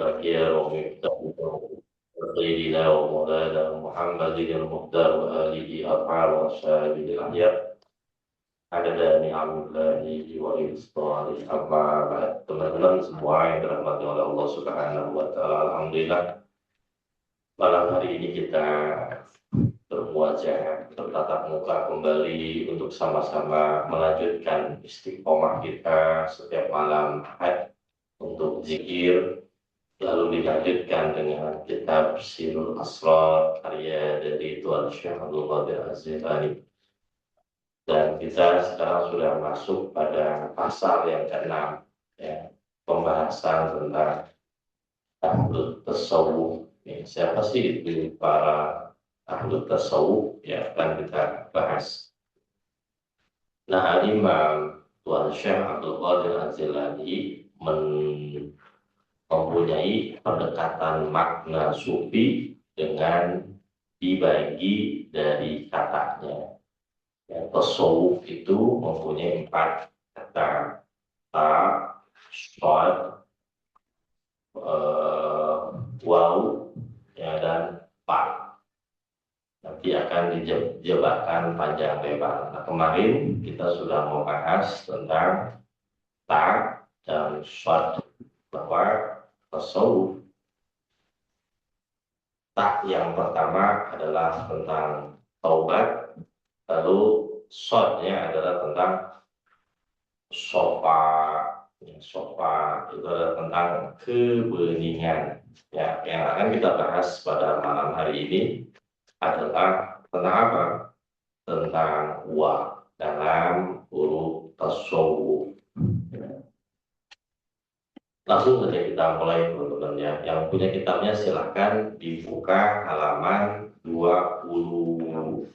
الأخيار ومفتاح سيدنا ومولانا محمد المختار وآله أطهار وأصحابه الأخيار عدد نعم الله وإفضاله أما بعد. Teman-teman semua yang dirahmati oleh Allah Subhanahu wa Ta'ala, alhamdulillah malam hari ini kita berwajah bertatap muka kembali untuk sama-sama melanjutkan istiqomah kita setiap malam Ahad untuk zikir, lalu dilanjutkan dengan kitab Sirul Asrar karya dari Tuan Syekh Abdul Qadir Az-Jilani. Dan kita sekarang sudah masuk pada pasal yang ke-6, ya, pembahasan tentang ahlu tasawuf. Siapa sih itu para ahlu tasawuf, ya, akan kita bahas. Nah, Imam Tuan Syekh Abdul Qadir Az-Jilani mempunyai pendekatan makna sufi dengan dibagi dari katanya. Ya, tasawuf itu mempunyai 4 kata: ta, shod, waw, ya, dan pa. Nanti akan dijelaskan panjang lebar. Nah, kemarin kita sudah membahas tentang ta dan shod, bahwa tasawuf tak yang pertama adalah tentang taubat, lalu shotnya adalah tentang sofa. Sofa itu adalah tentang kebeningan. Ya, yang akan kita bahas pada malam hari ini adalah tentang apa? Tentang wa dalam huruf tasawuf. Langsung saja kita mulai, teman-teman, ya. Yang punya kitabnya silahkan dibuka halaman 28,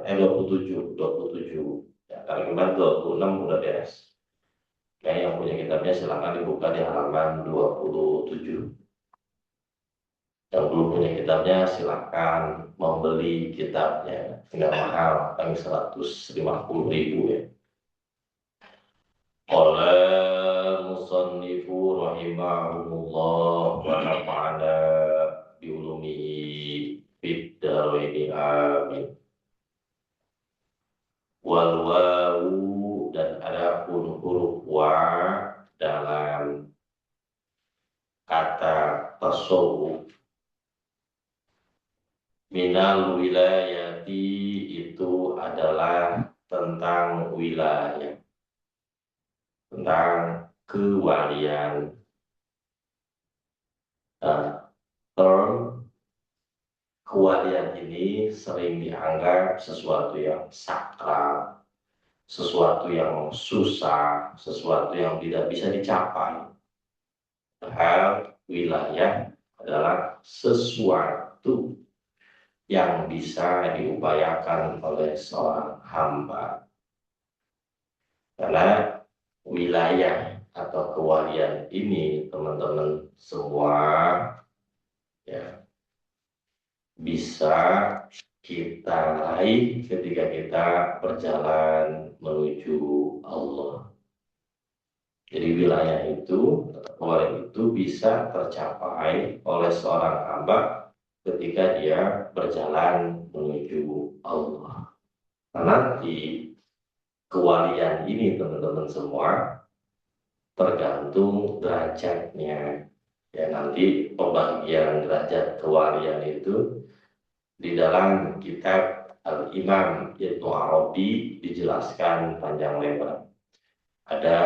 ya. 27. Ya, kalau kemarin 26 udah beres. Ya, yang punya kitabnya silahkan dibuka di halaman 27. Yang belum punya kitabnya silahkan membeli kitabnya. Tidak mahal, kami 150.000, ya. Qala musannifu rahimahumullah wa nafa'ana biulumihi fid dharaini amin. Wal wawu, dan ada pun huruf wa dalam kata tasawuf. Minal wilayati, itu adalah tentang wilayah, tentang kewalian. Term kewalian ini sering dianggap sesuatu yang sakral, sesuatu yang susah, sesuatu yang tidak bisa dicapai. Padahal wilayah adalah sesuatu yang bisa diupayakan oleh seorang hamba. Karena wilayah atau kewalian ini, teman-teman semua, ya, bisa kita raih ketika kita berjalan menuju Allah. Jadi wilayah itu, kewalian itu bisa tercapai oleh seorang hamba ketika dia berjalan menuju Allah. Nah, nanti kewalian ini, teman-teman semua, tergantung derajatnya. Ya, nanti pembagian derajat kewalian itu di dalam kitab Al-Imam Ibnu Arabi dijelaskan panjang lebar. Ada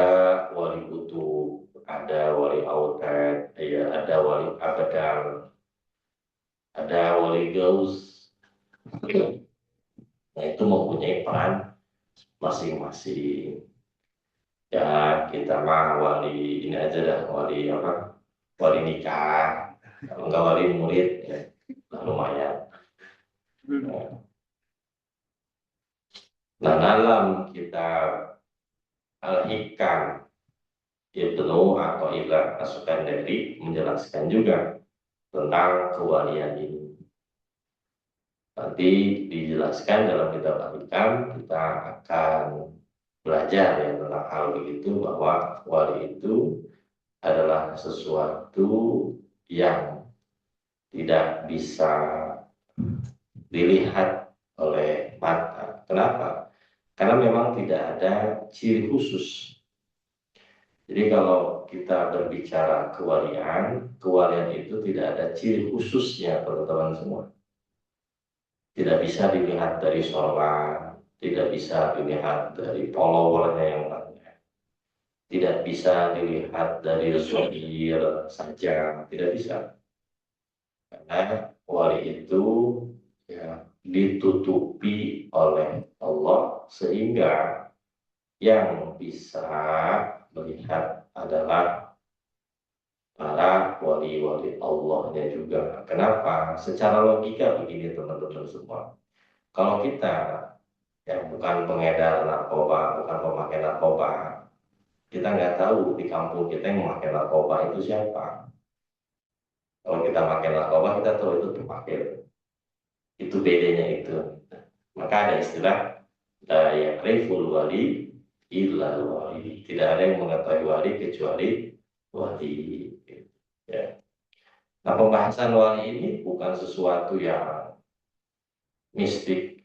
wali kutub, ada wali autad, ya, ada wali abadal, ada wali gaus. Nah, itu mempunyai peran masing-masing. Ya, kita mah wali ini aja dah, wali apa? Wali nikah. Kalau enggak wali murid, ya, lumayan. Nah, dalam kitab Al-Hikam Ibnu Athaillah As-Sukandari menjelaskan juga tentang kewalian ini. Nanti dijelaskan dalam kitab Al-Hikam, kita akan belajar, ya, tentang hal begitu, bahwa wali itu adalah sesuatu yang tidak bisa dilihat oleh mata. Kenapa? Karena memang tidak ada ciri khusus. Jadi kalau kita berbicara kewalian, kewalian itu tidak ada ciri khususnya, teman-teman semua. Tidak bisa dilihat dari sholat, tidak bisa dilihat dari followernya yang lainnya, tidak bisa dilihat dari zahir saja, tidak bisa. Karena wali itu ya ditutupi oleh Allah sehingga yang bisa melihat adalah para wali-wali Allahnya juga. Kenapa? Secara logika begini teman-teman semua. Kalau kita yang bukan pengedar narkoba, bukan pemakai narkoba, kita nggak tahu di kampung kita yang memakai narkoba itu siapa. Kalau kita pakai narkoba, kita tahu itu pemakai. Itu bedanya itu. Maka ada istilah daya riful wali illa wali. Tidak ada yang mengetahui wali kecuali wali. Ya. Nah, pembahasan wali ini bukan sesuatu yang mistik,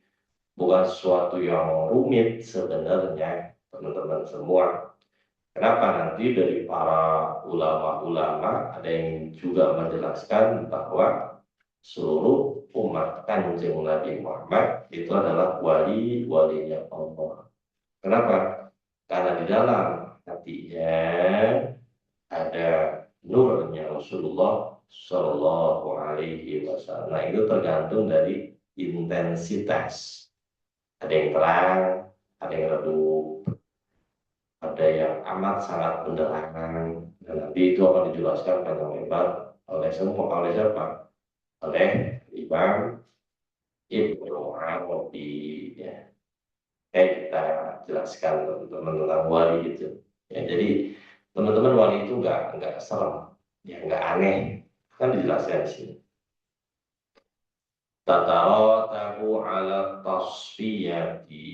bukan sesuatu yang rumit sebenarnya, teman-teman semua. Kenapa nanti dari para ulama-ulama ada yang juga menjelaskan bahwa seluruh umat Kanjeng Nabi Muhammad itu adalah wali-walinya Allah. Kenapa? Karena di dalam hatinya ada nurnya Rasulullah Shallallahu Alaihi Wasallam. Nah, itu tergantung dari intensitas. Ada yang terang, ada yang redup, ada yang amat sangat menerangkan. Dan nanti itu akan dijelaskan panjang lebar oleh semua, oleh siapa? Oleh Imam Ibnu Arabi. Ya. Kayak kita jelaskan teman-teman tentang wali gitu. Ya, jadi teman-teman wali itu nggak serem, ya nggak aneh, kan dijelaskan di sini. Tataratabu ala tasfiyati,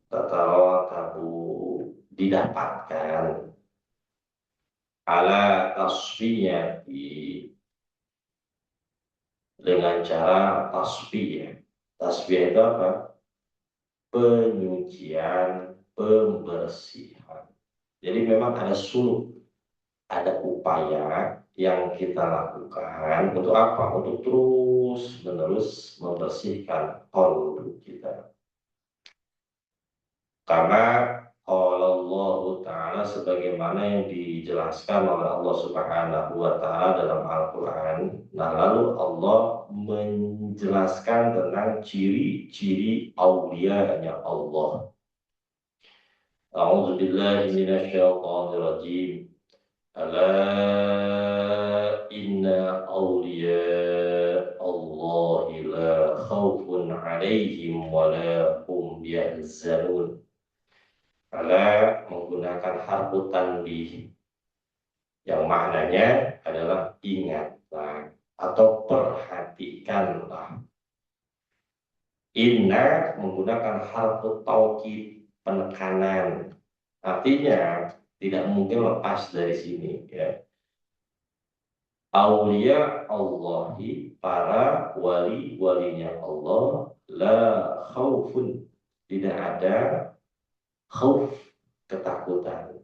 tataratabu didapatkan ala tasfiyati dengan cara tasfiyah. Tasfiyah itu apa? Penyucian, pembersihan. Jadi memang ada suluk, ada upaya yang kita lakukan untuk apa? Untuk terus menerus membersihkan qalbu kita. Karena Allah Ta'ala sebagaimana yang dijelaskan oleh Allah Subhanahu wa Ta'ala dalam Al-Quran. Nah, lalu Allah menjelaskan tentang ciri-ciri aulianya Allah. A'udzu billahi minasyaitonir rajim. Ala inna awliya Allahi la khawfun alaihim wa la hum yahzanun. Ala menggunakan harfu tanbih yang maknanya adalah ingatlah atau perhatikanlah. Inna menggunakan harfu taukid, penekanan. Artinya tidak mungkin lepas dari sini ya. Aulia Allahi, para wali-walinya Allah, la khaufun, tidak ada khauf, ketakutan,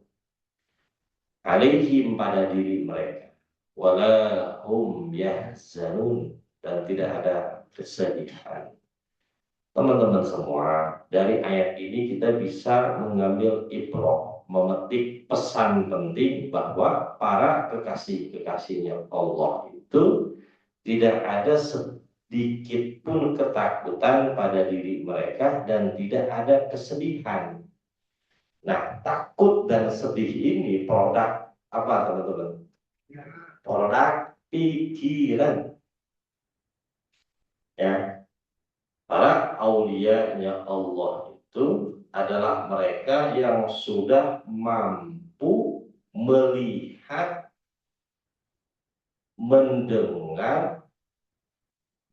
alaihim, pada diri mereka, wala hum yahzanun, dan tidak ada kesedihan. Teman-teman semua, dari ayat ini kita bisa mengambil ibrah, memetik pesan penting bahwa para kekasih-kekasihnya Allah itu tidak ada sedikit pun ketakutan pada diri mereka dan tidak ada kesedihan. Nah, takut dan sedih ini produk apa, teman-teman? Produk pikiran. Ya, para aulianya Allah itu adalah mereka yang sudah mampu melihat, mendengar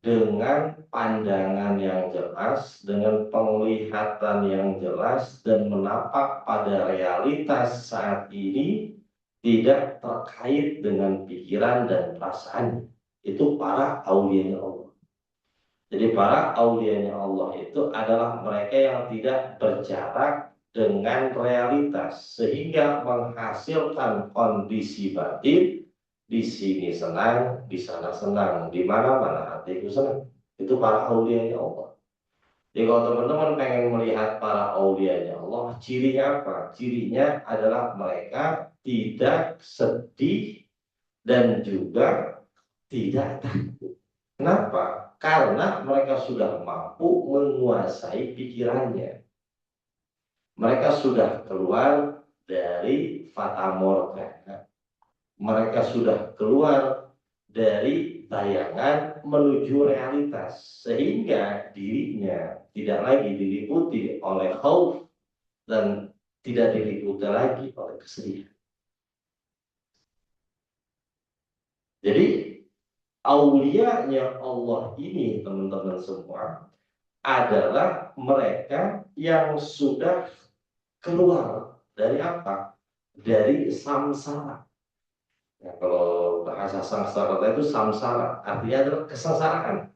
dengan pandangan yang jelas, dengan penglihatan yang jelas, dan menapak pada realitas saat ini tidak terkait dengan pikiran dan perasaan. Itu para aulianya Allah. Jadi para aulianya Allah itu adalah mereka yang tidak berjarak dengan realitas sehingga menghasilkan kondisi batin, di sini senang, di sana senang, di mana-mana hatiku senang. Itu para aulianya Allah. Jadi kalau teman-teman pengen melihat para aulianya Allah, cirinya apa? Cirinya adalah mereka tidak sedih dan juga tidak takut. Kenapa? Karena mereka sudah mampu menguasai pikirannya. Mereka sudah keluar dari fata morgana. Mereka sudah keluar dari bayangan menuju realitas. Sehingga dirinya tidak lagi diliputi oleh khauf dan tidak diliputi lagi oleh kesedihan. Jadi aulianya Allah ini teman-teman semua adalah mereka yang sudah keluar dari apa? Dari samsara. Ya, kalau bahasa samsara itu samsara, artinya adalah kesengsaraan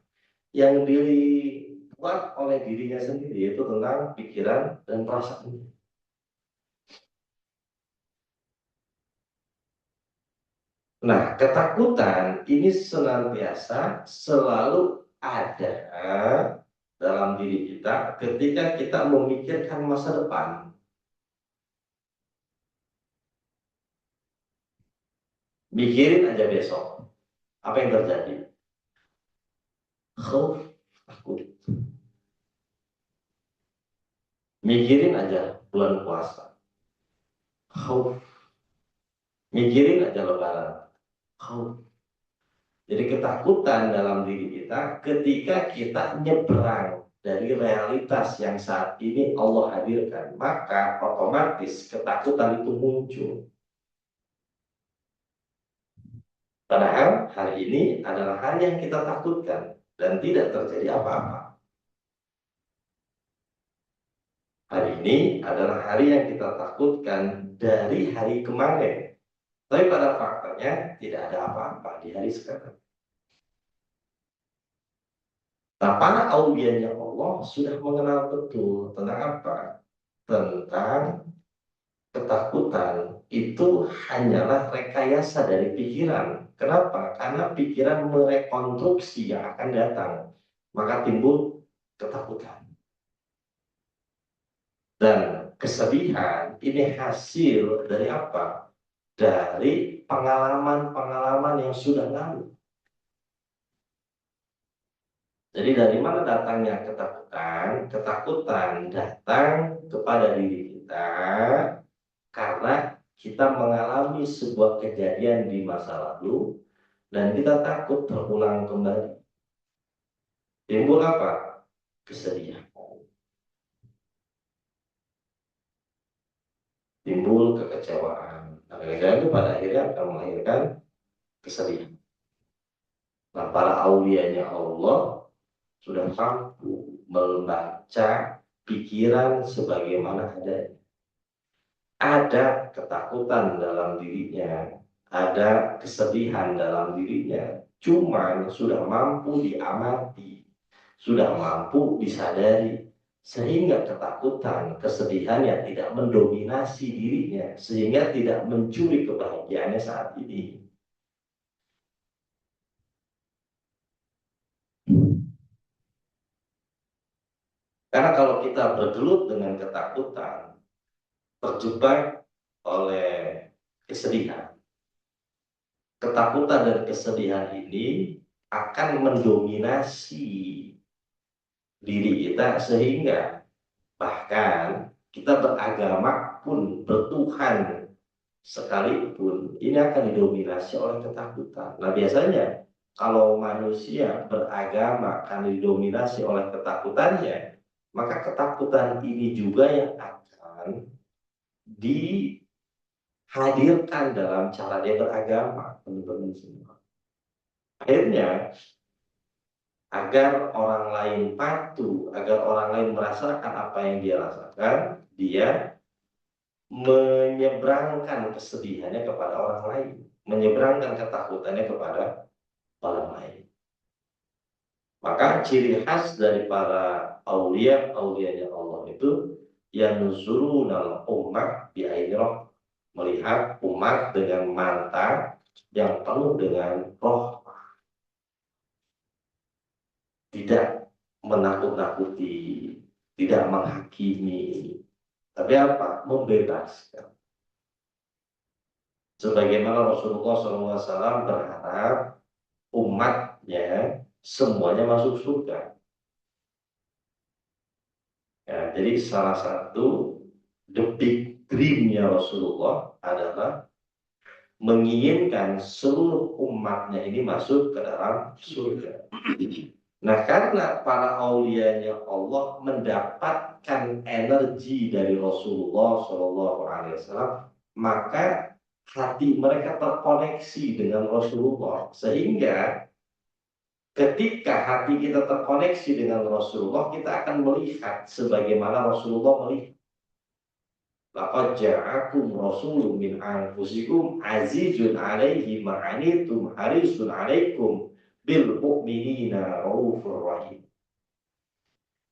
yang dibuat oleh dirinya sendiri, yaitu tentang pikiran dan perasaan. Nah, ketakutan ini senantiasa selalu ada dalam diri kita ketika kita memikirkan masa depan. Mikirin aja besok, apa yang terjadi? Khauf, takut. Mikirin aja bulan puasa. Khauf. Mikirin aja lebaran. Khauf. Jadi ketakutan dalam diri kita ketika kita nyebrang dari realitas yang saat ini Allah hadirkan, maka otomatis ketakutan itu muncul. Padahal hari ini adalah hari yang kita takutkan dan tidak terjadi apa-apa. Hari ini adalah hari yang kita takutkan dari hari kemarin. Tapi pada faktanya tidak ada apa-apa di hari sekarang. Nah, para aulianya Allah sudah mengenal betul tentang apa? Tentang ketakutan itu hanyalah rekayasa dari pikiran. Kenapa? Karena pikiran merekonstruksi yang akan datang. Maka timbul ketakutan. Dan kesedihan ini hasil dari apa? Dari pengalaman-pengalaman yang sudah lalu. Jadi dari mana datangnya ketakutan? Ketakutan datang kepada diri kita karena kita mengalami sebuah kejadian di masa lalu dan kita takut terulang kembali. Timbul apa? Kesedihan. Timbul kekecewaan. Nah, kekecewaan itu pada akhirnya akan melahirkan kesedihan. Nah, para aulianya Allah sudah mampu membaca pikiran sebagaimana adanya. Ada ketakutan dalam dirinya, ada kesedihan dalam dirinya, cuman sudah mampu diamati, sudah mampu disadari, sehingga ketakutan, kesedihannya tidak mendominasi dirinya, sehingga tidak mencuri kebahagiaannya saat ini. Karena kalau kita bergelut dengan ketakutan, terjebak oleh kesedihan, ketakutan dan kesedihan ini akan mendominasi diri kita sehingga bahkan kita beragama pun, bertuhan sekalipun, ini akan didominasi oleh ketakutan. Nah, biasanya kalau manusia beragama akan didominasi oleh ketakutannya, maka ketakutan ini juga yang akan dihadirkan dalam cara dia beragama, teman-teman semua. Akhirnya, agar orang lain patuh, agar orang lain merasakan apa yang dia rasakan, dia menyeberangkan kesedihannya kepada orang lain, menyeberangkan ketakutannya kepada orang lain. Maka ciri khas dari para aulianya Allah itu yang nuzurunal ummah bi'ainirah, melihat umat dengan mata yang penuh dengan roh, tidak menakut-nakuti, tidak menghakimi, tapi apa? Membebaskan. Sebagaimana Rasulullah SAW berharap umatnya semuanya masuk surga. Ya, jadi salah satu the big dream-nya Rasulullah adalah menginginkan seluruh umatnya ini masuk ke dalam surga. Nah, karena para aulianya Allah mendapatkan energi dari Rasulullah SAW, maka hati mereka terkoneksi dengan Rasulullah, sehingga ketika hati kita terkoneksi dengan Rasulullah, kita akan melihat sebagaimana Rasulullah melihat. Laqad ja'akum rasulun min anfusikum azizun 'alaihi ma 'anittum harisun 'alaikum bil mu'minina raufur rahim.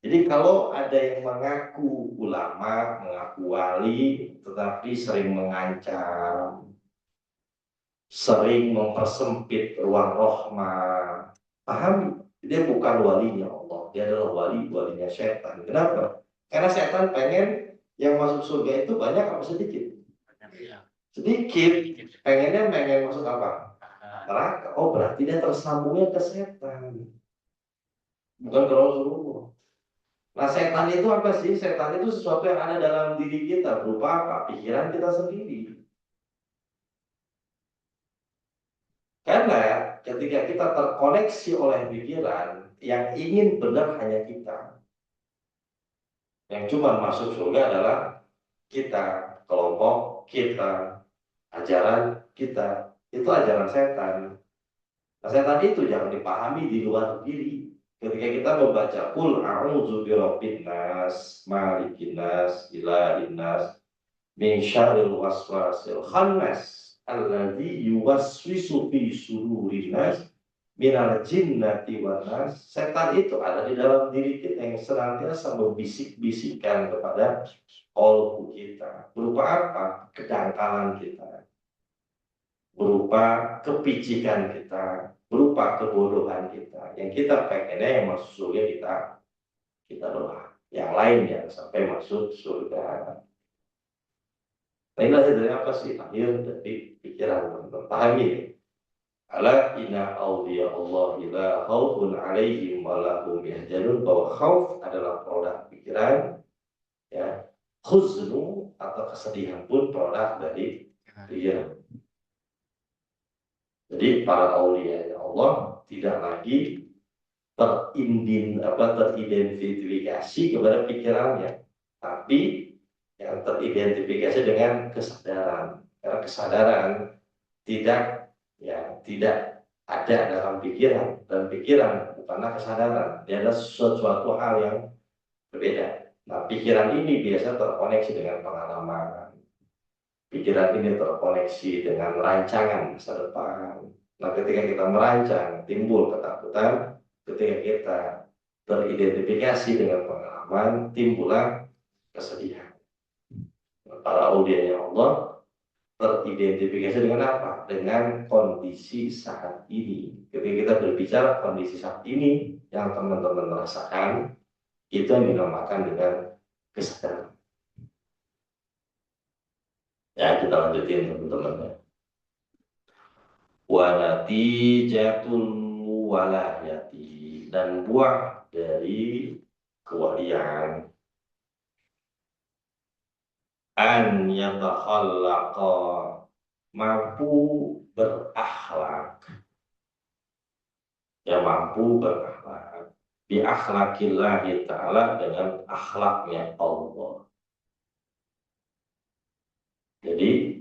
Jadi kalau ada yang mengaku ulama, mengaku wali, tetapi sering mengancam, sering mempersempit ruang rahmah, paham? Dia bukan walinya Allah, dia adalah walinya setan. Kenapa? Karena setan pengen yang masuk surga itu banyak apa sedikit? Sedikit. Pengen masuk apa? Neraka. Oh, berarti dia tersambungnya ke setan, bukan ke Rasulullah. Nah, setan itu apa sih? Setan itu sesuatu yang ada dalam diri kita, berupa apa? Pikiran kita sendiri. Karena ketika kita terkoneksi oleh pikiran, yang ingin benar hanya kita. Yang cuma masuk surga adalah kita, kelompok kita, ajaran kita. Itu ajaran setan. Nah, setan itu jangan dipahami di luar diri. Ketika kita membaca Qul a'udzu birabbin nas, malikin nas, ilahin nas, min syarril waswasil khannas alladzi yuwaswisu fi sudurin nas minal jinnati wan nas. Setan itu ada di dalam diri kita yang senantiasa membisik-bisikkan kepada kolbu kita. Berupa apa? Kedangkalan kita, berupa kepicikan kita, berupa kebodohan kita. Yang kita pengennya yang masuk surga kita doa. Yang lain yang sampai masuk surga. Nah, ini lahir dari apa sih? Lahir dari pikiran teman-teman. Pahami ini. Ala inna awliya Allah la khawfun alaihim wa lahum yahzanun, bahwa khauf adalah produk pikiran, ya. Khuznu atau kesedihan pun produk dari pikiran. Jadi para aulia Allah tidak lagi teridentifikasi kepada pikirannya, tapi yang teridentifikasi dengan kesadaran. Karena kesadaran tidak ada dalam pikiran, dan pikiran bukanlah kesadaran, dia adalah sesuatu hal yang berbeda. Nah, pikiran ini biasa terkoneksi dengan pengalaman, pikiran ini terkoneksi dengan rancangan masa depan. Nah, ketika kita merancang, timbul ketakutan. Ketika kita teridentifikasi dengan pengalaman, timbullah kesedihan. Para aulianya Allah teridentifikasi dengan apa? Dengan kondisi saat ini. Ketika kita berbicara kondisi saat ini yang teman-teman merasakan, itu yang dinamakan dengan kesadaran. Ya, kita lanjutin teman-teman. Wa natijatul walayati, dan buah dari kewalian, an yatakhallaqa, mampu berakhlak, yang mampu berakhlak, bi akhlakillahi ta'ala, dengan akhlaknya Allah. Jadi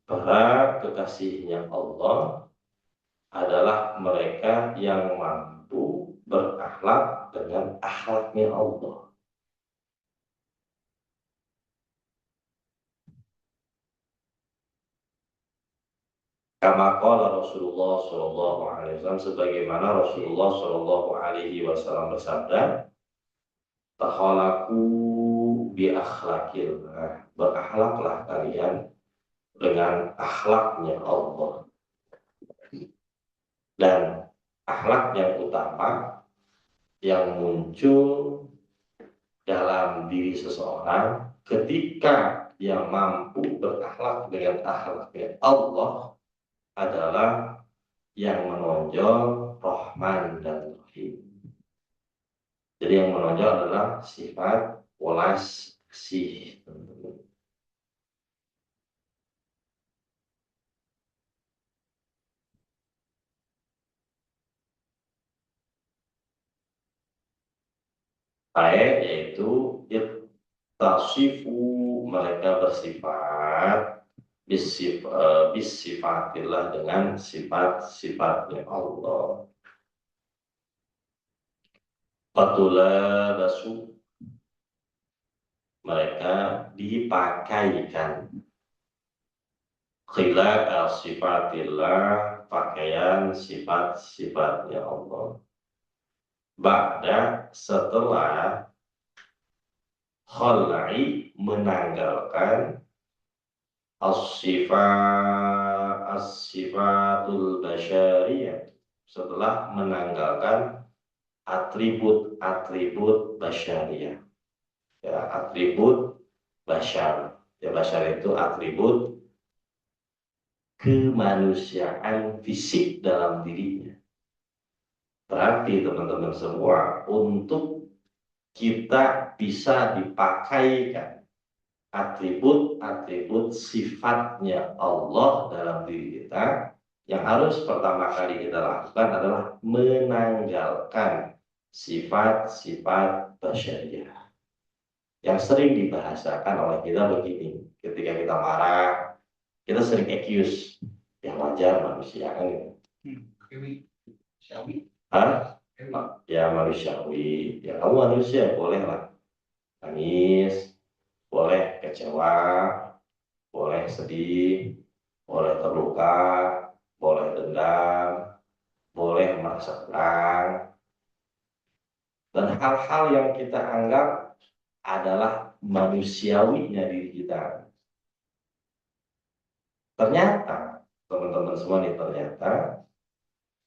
para kekasihnya Allah adalah mereka yang mampu berakhlak dengan akhlaknya Allah. Kama qala Rasulullah sallallahu alaihi wasallam, sebagaimana Rasulullah sallallahu alaihi wasallam bersabda, "Takhalaqu bi akhlaqillah." Berakhlaklah kalian dengan akhlaknya Allah. Dan akhlak yang utama yang muncul dalam diri seseorang ketika dia mampu berakhlak dengan akhlaknya Allah adalah yang menonjol Rahman dan Rahim. Jadi yang menonjol adalah sifat welas kasih. Yaitu tasifu, mereka bersifat bisifatillah, dengan sifat-sifatnya Allah. Patula basu, mereka dipakaikan khilaf sifatillah, pakaian sifat-sifatnya Allah. Ba'da, setelah khala'i, menanggalkan as-sifatul basyariyah, setelah menanggalkan atribut-atribut basyariyah. Ya, atribut basyar. Ya, basyar itu atribut kemanusiaan fisik dalam dirinya. Berarti teman-teman semua, untuk kita bisa dipakaikan atribut-atribut sifatnya Allah dalam diri kita, yang harus pertama kali kita lakukan adalah menanggalkan sifat-sifat basyariah. Yang sering dibahasakan oleh kita begini, ketika kita marah, kita sering accuse, yang wajar manusia kan gitu. Hah? Ya manusiawi, ya kamu manusia, boleh lah nangis, boleh kecewa, boleh sedih, boleh terluka, boleh dendam, boleh merasa kurang, dan hal-hal yang kita anggap adalah manusiawinya diri kita. Ternyata, teman-teman semua nih, ternyata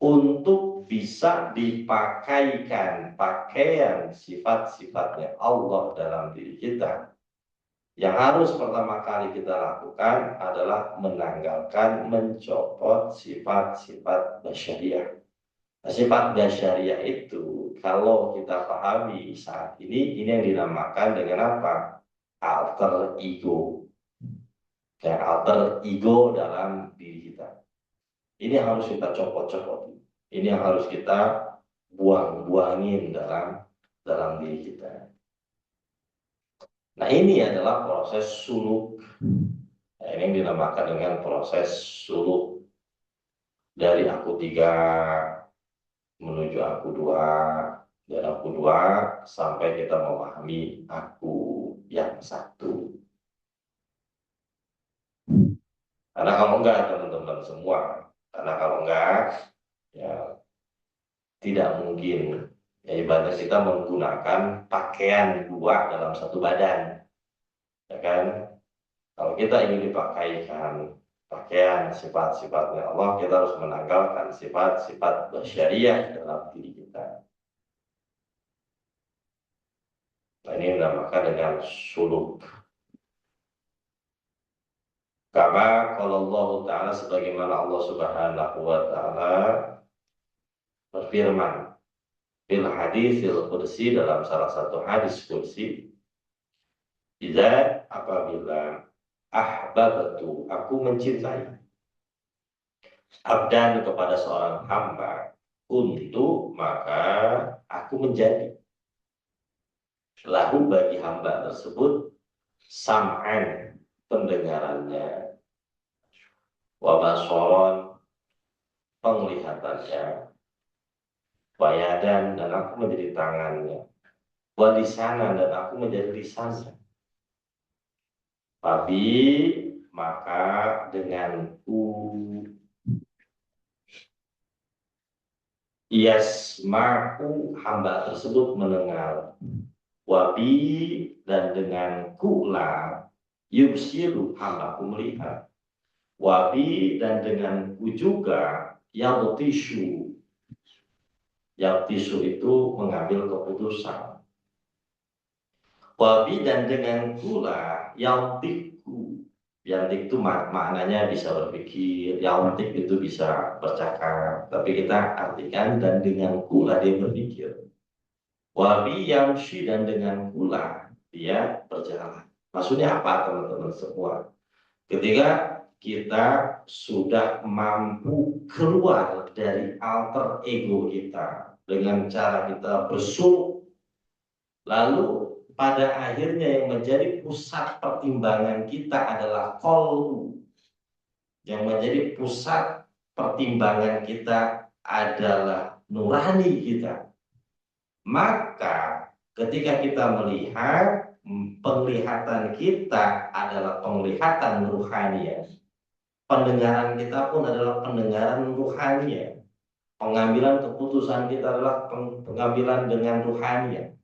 untuk bisa dipakaikan pakaian sifat-sifatnya Allah dalam diri kita, yang harus pertama kali kita lakukan adalah menanggalkan, mencopot sifat-sifat basyariah. Nah, sifat basyariah itu kalau kita pahami saat ini yang dinamakan dengan apa? Alter ego. Kayak alter ego dalam diri kita. Ini harus kita copot-copot. Ini yang harus kita buang-buangin dalam diri kita. Nah, ini adalah proses suluk. Nah, ini yang dinamakan dengan proses suluk. Dari aku 3 menuju aku 2, dan aku 2 sampai kita memahami aku yang 1. Karena kalau enggak, teman-teman semua, karena kalau enggak, ya tidak mungkin. Ya, ibadah kita menggunakan pakaian 2 dalam satu badan, ya kan? Kalau kita ingin dipakaikan pakaian sifat-sifatnya Allah, kita harus menanggalkan sifat-sifat basyariah dalam diri kita. Nah, ini dinamakan dengan suluk. Kama kalau Allah Ta'ala, sebagaimana Allah Subhanahu wa Ta'ala berfirman fil hadisil qudsi, dalam salah satu hadis qudsi, "Idza, apabila ahbabtu, aku mencintai, abdan, kepada seorang hamba, untuk, maka aku menjadi, lahu, bagi hamba tersebut, sam'an, pendengarannya, wa basoron, penglihatannya, wayadan, dan aku menjadi tangannya, wa lisanan, dan aku menjadi lisannya. Tapi maka denganku Yasma'u, hamba tersebut mendengar. Wabi, dan dengan kula yubsiru, hambaku melihat. Wabi, dan denganku juga yaltisu. Yaltisu itu mengambil keputusan. Wabi, dan dengan kula yaltiku. Yaltik itu maknanya bisa berpikir, yaltik itu bisa bercakap, tapi kita artikan dan dengan kula dia berpikir. Wabi yamshi, dan dengan kula dia berjalan. Maksudnya apa teman-teman semua? Ketika kita sudah mampu keluar dari alter ego kita dengan cara kita bersuluk, lalu pada akhirnya yang menjadi pusat pertimbangan kita adalah qalbu, yang menjadi pusat pertimbangan kita adalah nurani kita. Maka ketika kita melihat, penglihatan kita adalah penglihatan ruhania. Pendengaran kita pun adalah pendengaran ruhania. Pengambilan keputusan kita adalah pengambilan dengan ruhania.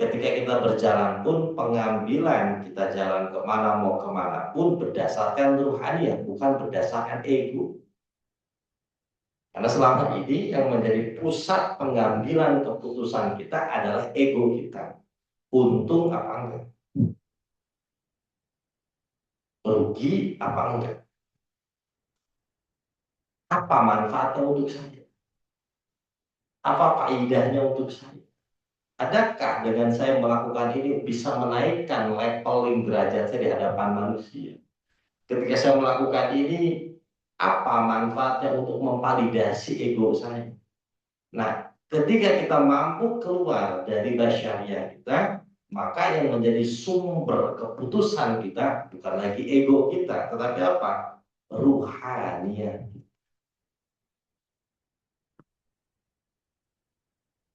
Ketika kita berjalan pun, pengambilan kita jalan kemana mau kemana pun berdasarkan ruhania, bukan berdasarkan ego. Karena selama ini yang menjadi pusat pengambilan keputusan kita adalah ego kita. Untung apa enggak? Rugi apa enggak? Apa manfaatnya untuk saya? Apa faedahnya untuk saya? Adakah dengan saya melakukan ini bisa menaikkan leveling derajat saya di hadapan manusia? Ketika saya melakukan ini, apa manfaatnya untuk memvalidasi ego saya? Nah, ketika kita mampu keluar dari basyariah kita, maka yang menjadi sumber keputusan kita bukan lagi ego kita, tetapi apa? Ruhania.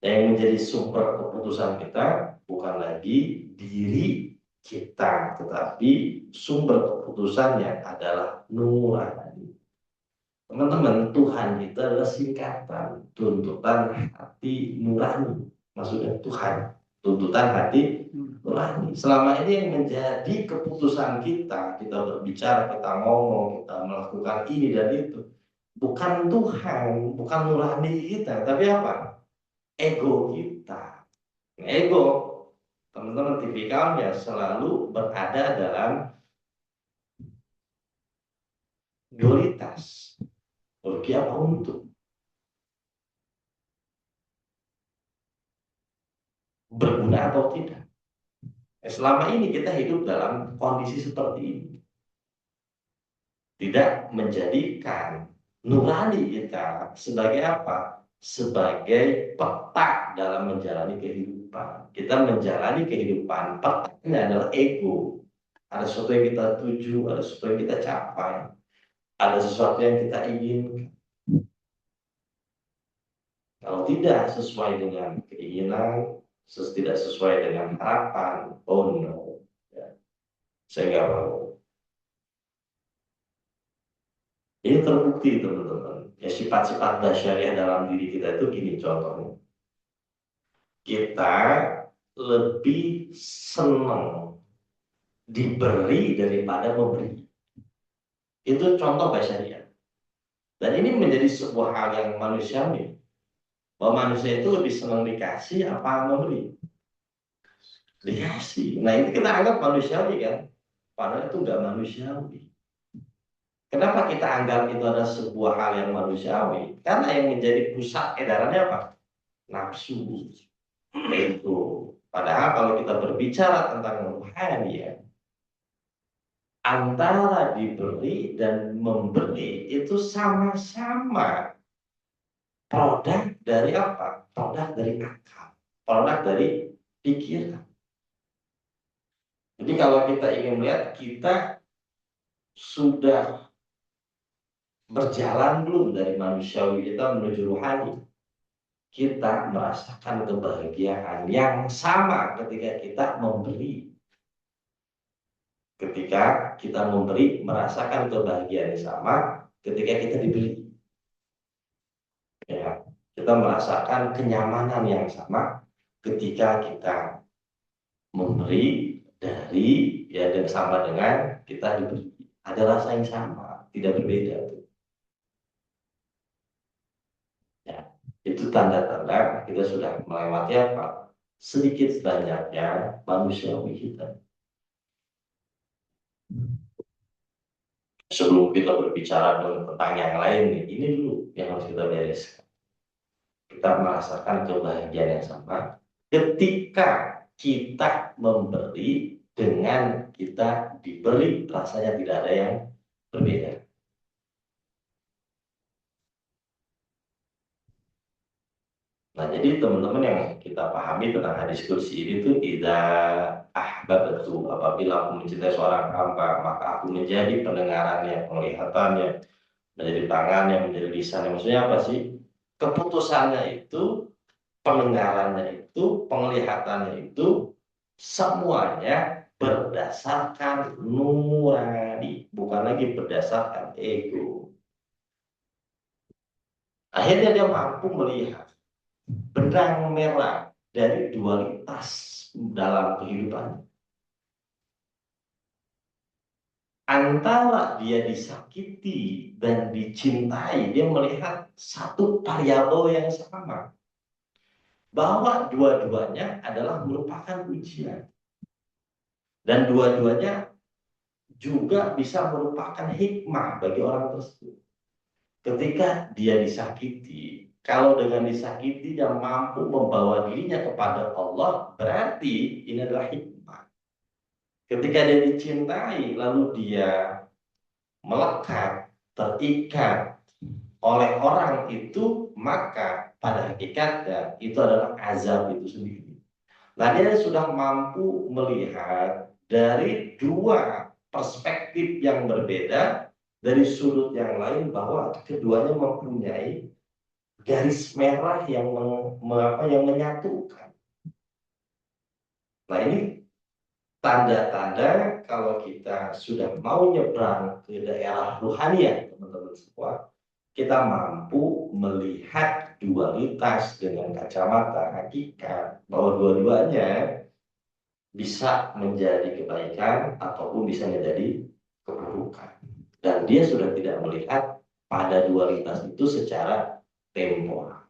Yang menjadi sumber keputusan kita bukan lagi diri kita, tetapi sumber keputusannya adalah nurani. Teman-teman, Tuhan itu adalah singkatan tuntutan hati nurani. Maksudnya Tuhan, tuntutan hati nurani. Selama ini yang menjadi keputusan kita, kita berbicara, kita ngomong, kita melakukan ini dan itu, bukan Tuhan, bukan nurani kita, tapi apa? Ego kita. Ego, teman-teman, tipikalnya selalu berada dalam dualitas. Rugi apa untung? Berguna atau tidak? Selama ini kita hidup dalam kondisi seperti ini. Tidak menjadikan nurani kita sebagai apa? Sebagai peta dalam menjalani kehidupan. Kita menjalani kehidupan, petanya adalah ego. Ada sesuatu yang kita tuju, ada sesuatu yang kita capai, ada sesuatu yang kita inginkan. Kalau tidak sesuai dengan keinginan, tidak sesuai dengan harapan, oh no, ya, saya nggak mau. Ini terbukti teman-teman. Ya, sifat-sifat dasyariah dalam diri kita itu gini contohnya. Kita lebih senang diberi daripada memberi. Itu contoh dasyariah. Dan ini menjadi sebuah hal yang manusiawi. Bahwa manusia itu lebih senang dikasih apa memberi. Dikasih. Nah itu kita anggap manusiawi kan. Padahal itu nggak manusiawi. Kenapa kita anggap itu adalah sebuah hal yang manusiawi? Karena yang menjadi pusat edarannya apa? Nafsu. Itu. Padahal kalau kita berbicara tentang ruhani, antara diberi dan memberi itu sama-sama produk dari apa? Produk dari akal. Produk dari pikiran. Jadi kalau kita ingin melihat kita sudah berjalan belum dari manusiawi kita menuju ruhani, kita merasakan kebahagiaan yang sama ketika kita memberi. Ketika kita memberi, merasakan kebahagiaan yang sama ketika kita diberi. Ya, kita kita merasakan kenyamanan yang sama ketika kita memberi dari ya dan sama dengan kita diberi. Ada rasa yang sama, tidak berbeda. Ya, itu tanda-tanda kita sudah melewati apa? Sedikit banyaknya manusiawi kita. Sebelum kita berbicara tentang yang lain, ini dulu yang harus kita bereskan. Kita merasakan kebahagiaan yang sama ketika kita memberi dengan kita diberi, rasanya tidak ada yang berbeda. Nah, jadi teman-teman yang kita pahami tentang hadis kursi ini tuh tidak betul, apabila aku mencintai seorang hamba, maka aku menjadi pendengarannya, penglihatannya, menjadi tangannya, menjadi lisannya. Maksudnya apa sih? Keputusannya itu, pendengarannya itu, penglihatannya itu, semuanya berdasarkan nurani, bukan lagi berdasarkan ego. Akhirnya dia mampu melihat benang merah dari dualitas dalam kehidupan. Antara dia disakiti dan dicintai, dia melihat satu variabel yang sama. Bahwa dua-duanya adalah merupakan ujian. Dan dua-duanya juga bisa merupakan hikmah bagi orang tersebut. Ketika dia disakiti, kalau dengan disakiti dia mampu membawa dirinya kepada Allah, berarti ini adalah hikmah. Ketika dia dicintai, lalu dia melekat, terikat oleh orang itu, maka pada hakikatnya itu adalah azab itu sendiri. Nah, dia sudah mampu melihat dari dua perspektif yang berbeda, dari sudut yang lain, bahwa keduanya mempunyai garis merah yang yang menyatukan. Nah, ini tanda-tanda kalau kita sudah mau nyebrang ke daerah ruhaniah, teman-teman semua, kita mampu melihat dualitas dengan kacamata hakikat, bahwa dua-duanya bisa menjadi kebaikan ataupun bisa menjadi keburukan. Dan dia sudah tidak melihat pada dualitas itu secara temporal.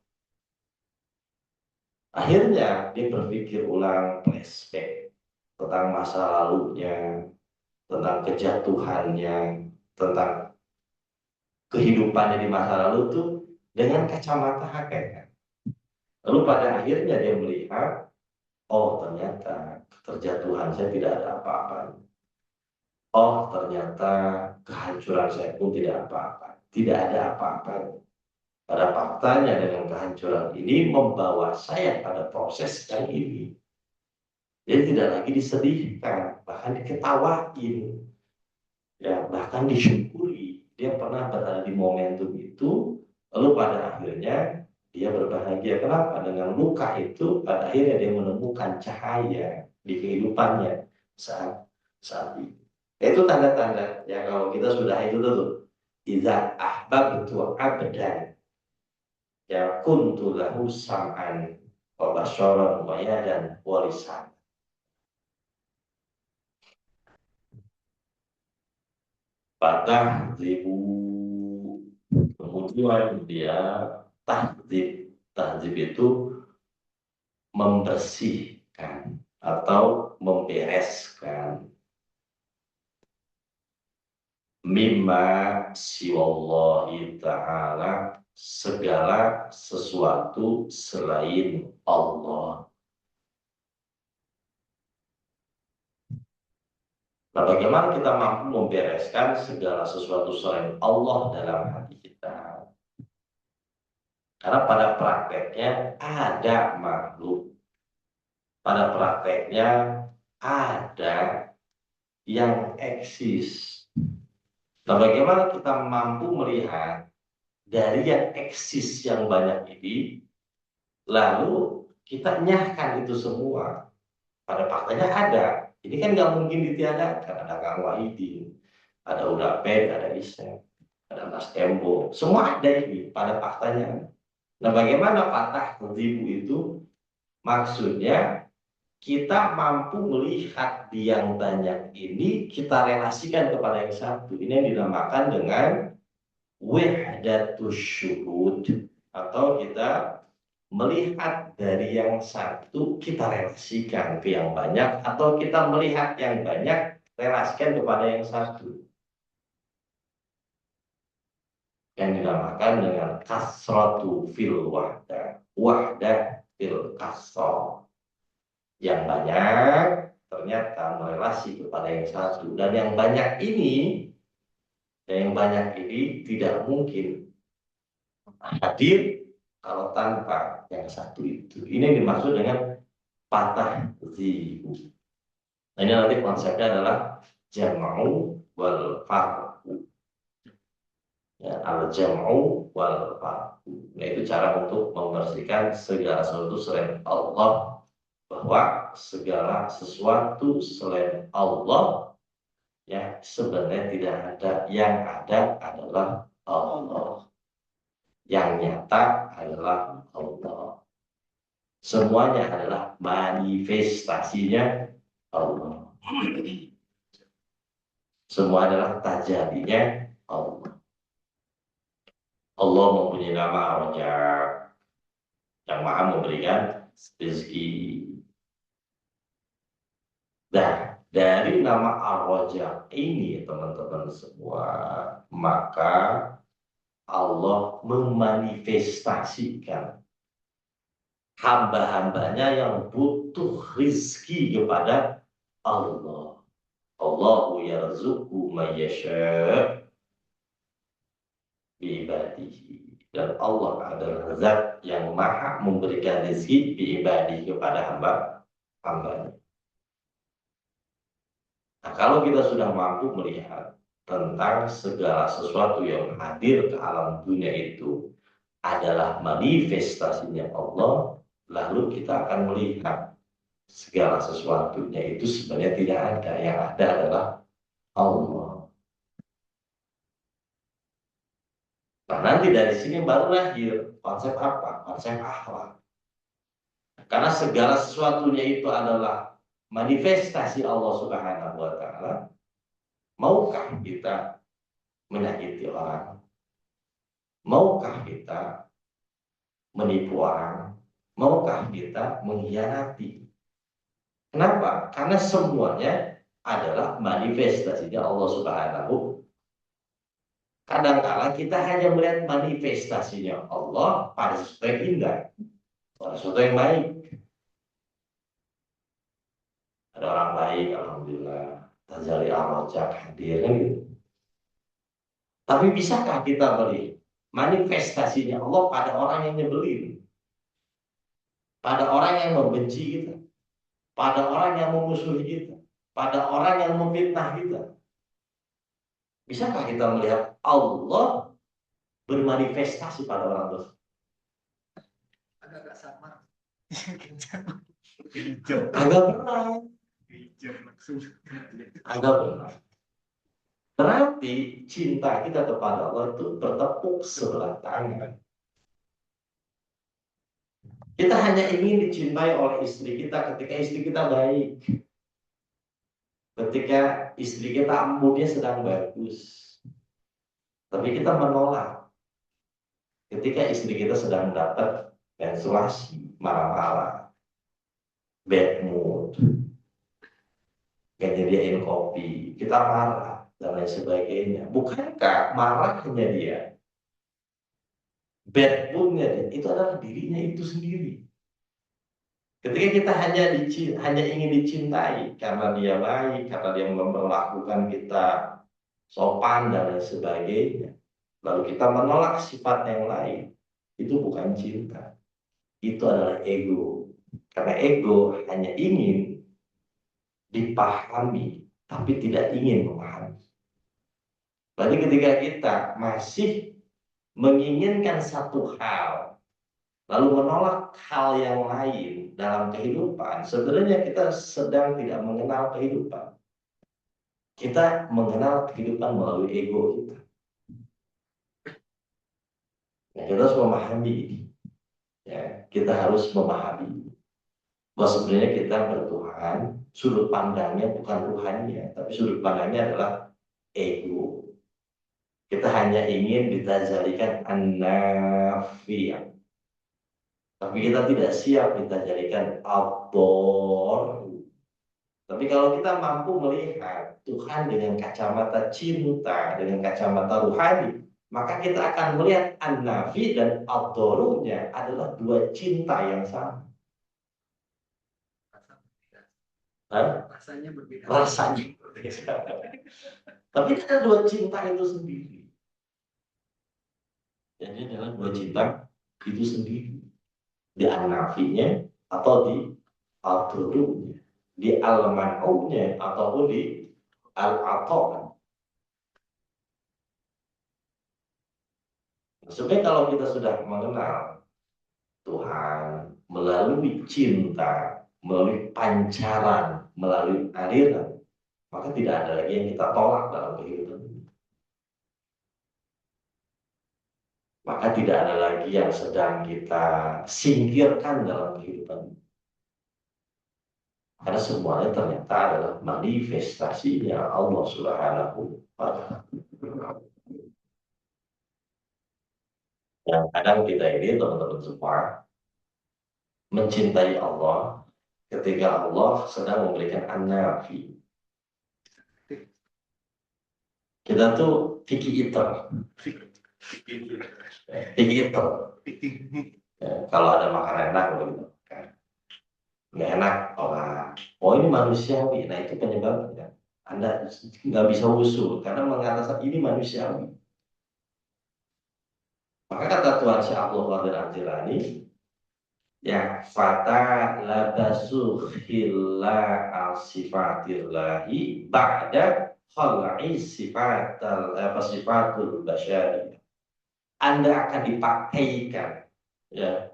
Akhirnya dia berpikir ulang, flashback tentang masa lalunya, tentang kejatuhannya, tentang kehidupannya di masa lalu itu dengan kacamata hakikat. Lalu pada akhirnya dia melihat, oh ternyata terjatuhan saya tidak ada apa-apa. Oh ternyata kehancuran saya pun tidak apa-apa. Tidak ada apa-apa. Pada faktanya dengan kehancuran ini membawa saya pada proses yang ini. Dia tidak lagi disedihkan, bahkan diketawain, ya, bahkan disyukuri. Dia pernah berada di momentum itu, lalu pada akhirnya dia berbahagia. Kenapa? Dengan luka itu, pada akhirnya dia menemukan cahaya di kehidupannya saat ini. Itu tanda-tanda ya kalau kita sudah itu tuh. Idza ahbabtu abdan ya kuntu lahu sam'an wa basharan wa yadan wa lisan. Fatahzibu, kemudian dia tahzib itu membersihkan atau membereskan mimma siwallahi ta'ala, segala sesuatu selain Allah. Nah, bagaimana kita mampu membereskan segala sesuatu selain Allah dalam hati kita? Karena pada prakteknya ada makhluk, pada prakteknya ada yang eksis. Nah, bagaimana kita mampu melihat dari yang eksis yang banyak ini, lalu kita nyahkan itu semua. Pada faktanya ada. Ini kan nggak mungkin ditiadakan. Ada Kang Wahidin, ada Udapen, ada Iseng, ada Mas Tembo. Semua ada ini pada faktanya. Nah, bagaimana patah tertipu itu? Maksudnya kita mampu melihat di yang banyak ini, kita relasikan kepada yang satu. Ini yang dinamakan dengan wahdatus syuhud, atau kita melihat dari yang satu kita relasikan ke yang banyak, atau kita melihat yang banyak relasikan kepada yang satu, yang dinamakan dengan kasratu fil wahdah, wahdah fil kasrah. Yang banyak ternyata merelasi kepada yang satu, dan yang banyak ini, tidak mungkin hadir kalau tanpa yang satu itu. Ini yang dimaksud dengan patah zihu. Nah, ini nanti konsepnya adalah jam'u wal farqu. Ya, al-jam'u wal farqu. Nah, itu cara untuk membersihkan segala sesuatu selain Allah, bahwa segala sesuatu selain Allah ya sebenarnya tidak ada, yang ada adalah Allah, yang nyata adalah Allah, semuanya adalah manifestasinya Allah, semua adalah tajadinya Allah. Allah mempunyai nama Ar-Razzaq, yang maha memberikan rezeki. Nah, dari nama Ar-Razzaq ini teman-teman semua, maka Allah memanifestasikan hamba-hambanya yang butuh rizki kepada Allah. Allahu yarzuqu may yasha' bi ibadihi. Dan Allah adalah zat yang maha memberikan rezeki bi ibadihi kepada hamba-hambanya. Nah, kalau kita sudah mampu melihat tentang segala sesuatu yang hadir ke alam dunia itu adalah manifestasinya Allah, lalu kita akan melihat segala sesuatunya itu sebenarnya tidak ada, yang ada adalah Allah. Nah, nanti dari sini baru lahir konsep apa? Konsep akhlak. Karena segala sesuatunya itu adalah manifestasi Allah Subhanahu wa taala. Maukah kita menyakiti orang? Maukah kita menipu orang? Maukah kita mengkhianati? Kenapa? Karena semuanya adalah manifestasinya Allah Subhanahu. Kadang-kala kita hanya melihat manifestasinya Allah pada sesuatu yang indah, pada sesuatu yang baik. Ada orang baik, alhamdulillah, Tazali Ar-Razzaq hadir kan gitu. Tapi bisakah kita melihat manifestasinya Allah pada orang yang nyebelin, pada orang yang membenci kita, pada orang yang memusuhi kita, pada orang yang memfitnah kita? Bisakah kita melihat Allah bermanifestasi pada orang tersebut? Agak sama. Agak benar. Agak benar. Berarti cinta kita kepada Allah itu bertepuk sebelah tangan. Kita hanya ingin dicintai oleh istri kita ketika istri kita baik, ketika istri kita moodnya sedang bagus. Tapi kita menolak ketika istri kita sedang dapat menstruasi, marah-marah, bad mood, gak nyediain kopi, kita marah dan lain sebagainya. Bukankah marahnya dia, bad moodnya dia, itu adalah dirinya itu sendiri. Ketika kita hanya ingin dicintai karena dia baik, karena dia memperlakukan kita sopan dan lain sebagainya, lalu kita menolak sifat yang lain, itu bukan cinta, itu adalah ego. Karena ego hanya ingin dipahami, tapi tidak ingin memahami. Berarti ketika kita masih menginginkan satu hal, lalu menolak hal yang lain dalam kehidupan, sebenarnya kita sedang tidak mengenal kehidupan. Kita mengenal kehidupan melalui ego kita. Nah, kita harus memahami ini. Ya, kita harus memahami bahwa sebenarnya kita bertuhan, sudut pandangnya bukan Tuhannya, tapi sudut pandangnya adalah ego. Kita hanya ingin ditajalikan an-nafi', tapi kita tidak siap ditajalikan abdor. Tapi kalau kita mampu melihat Tuhan dengan kacamata cinta, dengan kacamata ruhani, maka kita akan melihat an-nafi dan abdorunya adalah dua cinta yang sama. Hah? Rasanya berbeda. Rasanya. Tapi ada dua cinta itu sendiri. Jadi adalah dua cinta itu sendiri. Di an-nafinya atau di al-durunya. Di al-man'unya ataupun di al-ato'an. Sebenarnya kalau kita sudah mengenal Tuhan melalui cinta, melalui pancaran, melalui aliran, maka tidak ada lagi yang kita tolak dalam kehidupan ini. Maka tidak ada lagi yang sedang kita singkirkan dalam kehidupan ini. Karena semuanya ternyata adalah manifestasinya Allah Subhanahu wa Ta'ala. Yang kadang kita ini teman-teman semua mencintai Allah ketika Allah sedang memberikan an-nafi. Kita tuh picky eater. Picky eater. Ya, kalau ada makanan enak begitu. Nggak enak, oh ini manusiawi. Nah itu penyebabnya. Anda nggak bisa usul karena mengatakan ini manusiawi. Maka kata Tuhan Syekh Abdul Qadir Al-Jilani, ya fata labasu khilla al-sifatillahi ba'da khal'i sifatul basyari. Anda akan dipakaikan ya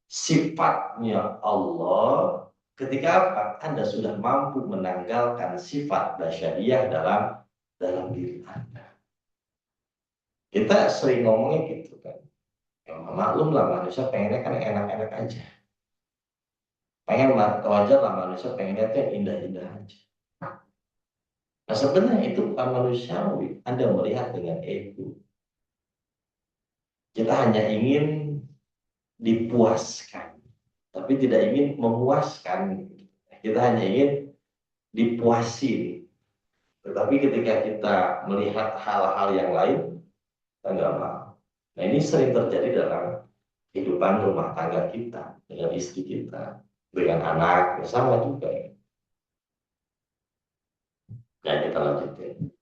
sifatnya Allah ketika apa? Anda sudah mampu menanggalkan sifat basyariyah dalam diri Anda. Kita sering ngomongnya gitu kan. Ya, maklum lah manusia pengennya kan enak-enak aja. Pengen wajar lah manusia pengennya tuh yang indah-indah aja. Nah sebenarnya itu bukan manusiawi. Anda melihat dengan ego. Kita hanya ingin dipuaskan, tapi tidak ingin memuaskan. Kita hanya ingin dipuasin. Tetapi ketika kita melihat hal-hal yang lain, kita nggak mau. Nah ini sering terjadi dalam kehidupan rumah tangga kita, dengan istri kita, dengan anak, sama juga. Nah kita lanjutin.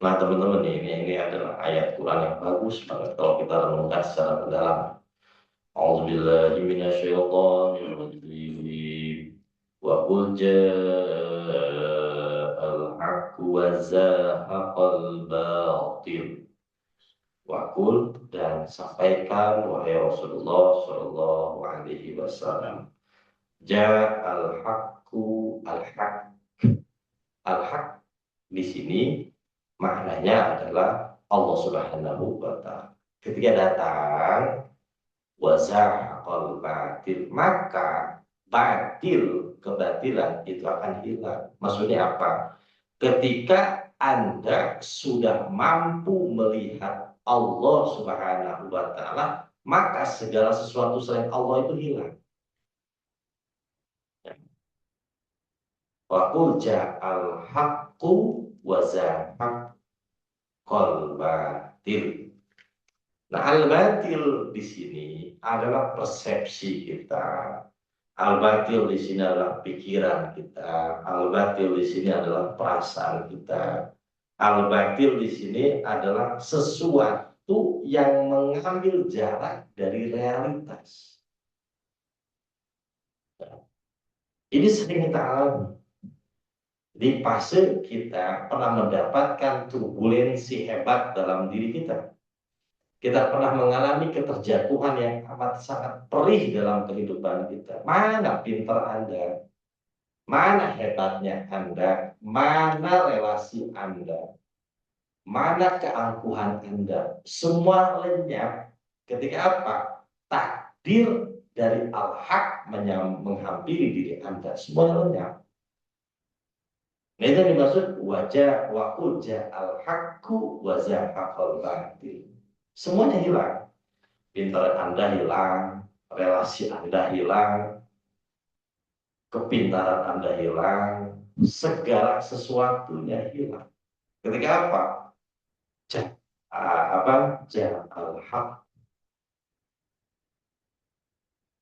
Nah teman-teman ini adalah ayat Quran yang bagus banget kalau kita renungkan secara mendalam. A'udzubillahi minasyaitonir rajim. Wa qul ja'al haqqu wa zahaqal batil. Wa qul, dan sampaikan wahai Rasulullah sallallahu alaihi wasallam. Ja'al haqqu, al-haq. Al-haq di sini maknanya adalah Allah Subhanahu wa Ta'ala. Ketika datang wazahaqal batil, maka batil, kebatilan itu akan hilang. Maksudnya apa? Ketika Anda sudah mampu melihat Allah Subhanahu wa Ta'ala, maka segala sesuatu selain Allah itu hilang. Wa qul ja'al haqqu wa zahaqal batil. Nah, al-batil di sini adalah persepsi kita. Al-batil di sini adalah pikiran kita. Al-batil di sini adalah perasaan kita. Al-batil di sini adalah sesuatu yang mengambil jarak dari realitas. Ini sering kita alami. Di fase kita pernah mendapatkan turbulensi hebat dalam diri kita. Kita pernah mengalami keterjatuhan yang amat sangat perih dalam kehidupan kita. Mana pinter Anda? Mana hebatnya Anda? Mana relasi Anda? Mana keangkuhan Anda? Semua lenyap ketika apa? Takdir dari al-haq menghampiri diri Anda, semuanya lenyap. Nah, itu yang dimaksud wajah wa uja al-haqqu wa zahaqal batil. Semuanya hilang. Pintar Anda hilang, relasi Anda hilang, kepintaran Anda hilang, segala sesuatunya hilang. Ketika apa? Al-haq.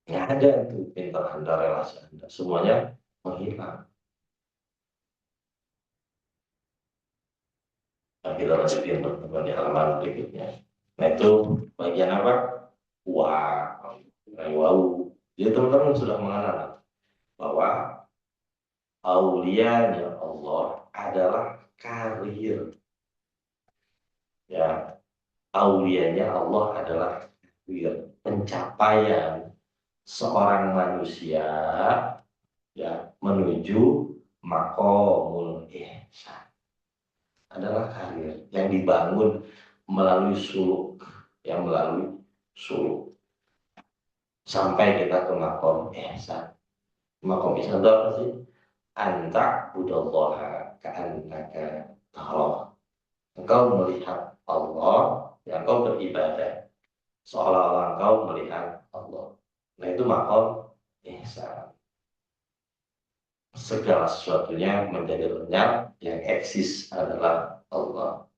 Nggak ada itu pintar Anda, relasi Anda, semuanya menghilang. Nah, kita lanjutin teman-teman di halaman berikutnya. Nah, itu bagian apa? Wow. Jadi teman-teman sudah mengenal bahwa aulianya Allah adalah karir. Ya, aulianya Allah adalah karir, pencapaian seorang manusia ya menuju maqamul ihsan. Adalah karir yang dibangun melalui suluk, yang melalui suluk sampai kita ke maqam ihsan. Maqam ihsan itu apa sih? Anta budallaha ka'annaka tarah. Engkau melihat Allah, yang engkau beribadah seolah-olah engkau melihat Allah. Nah, itu maqam ihsan. Segala sesuatunya menjadi lenyap, yang eksis adalah Allah.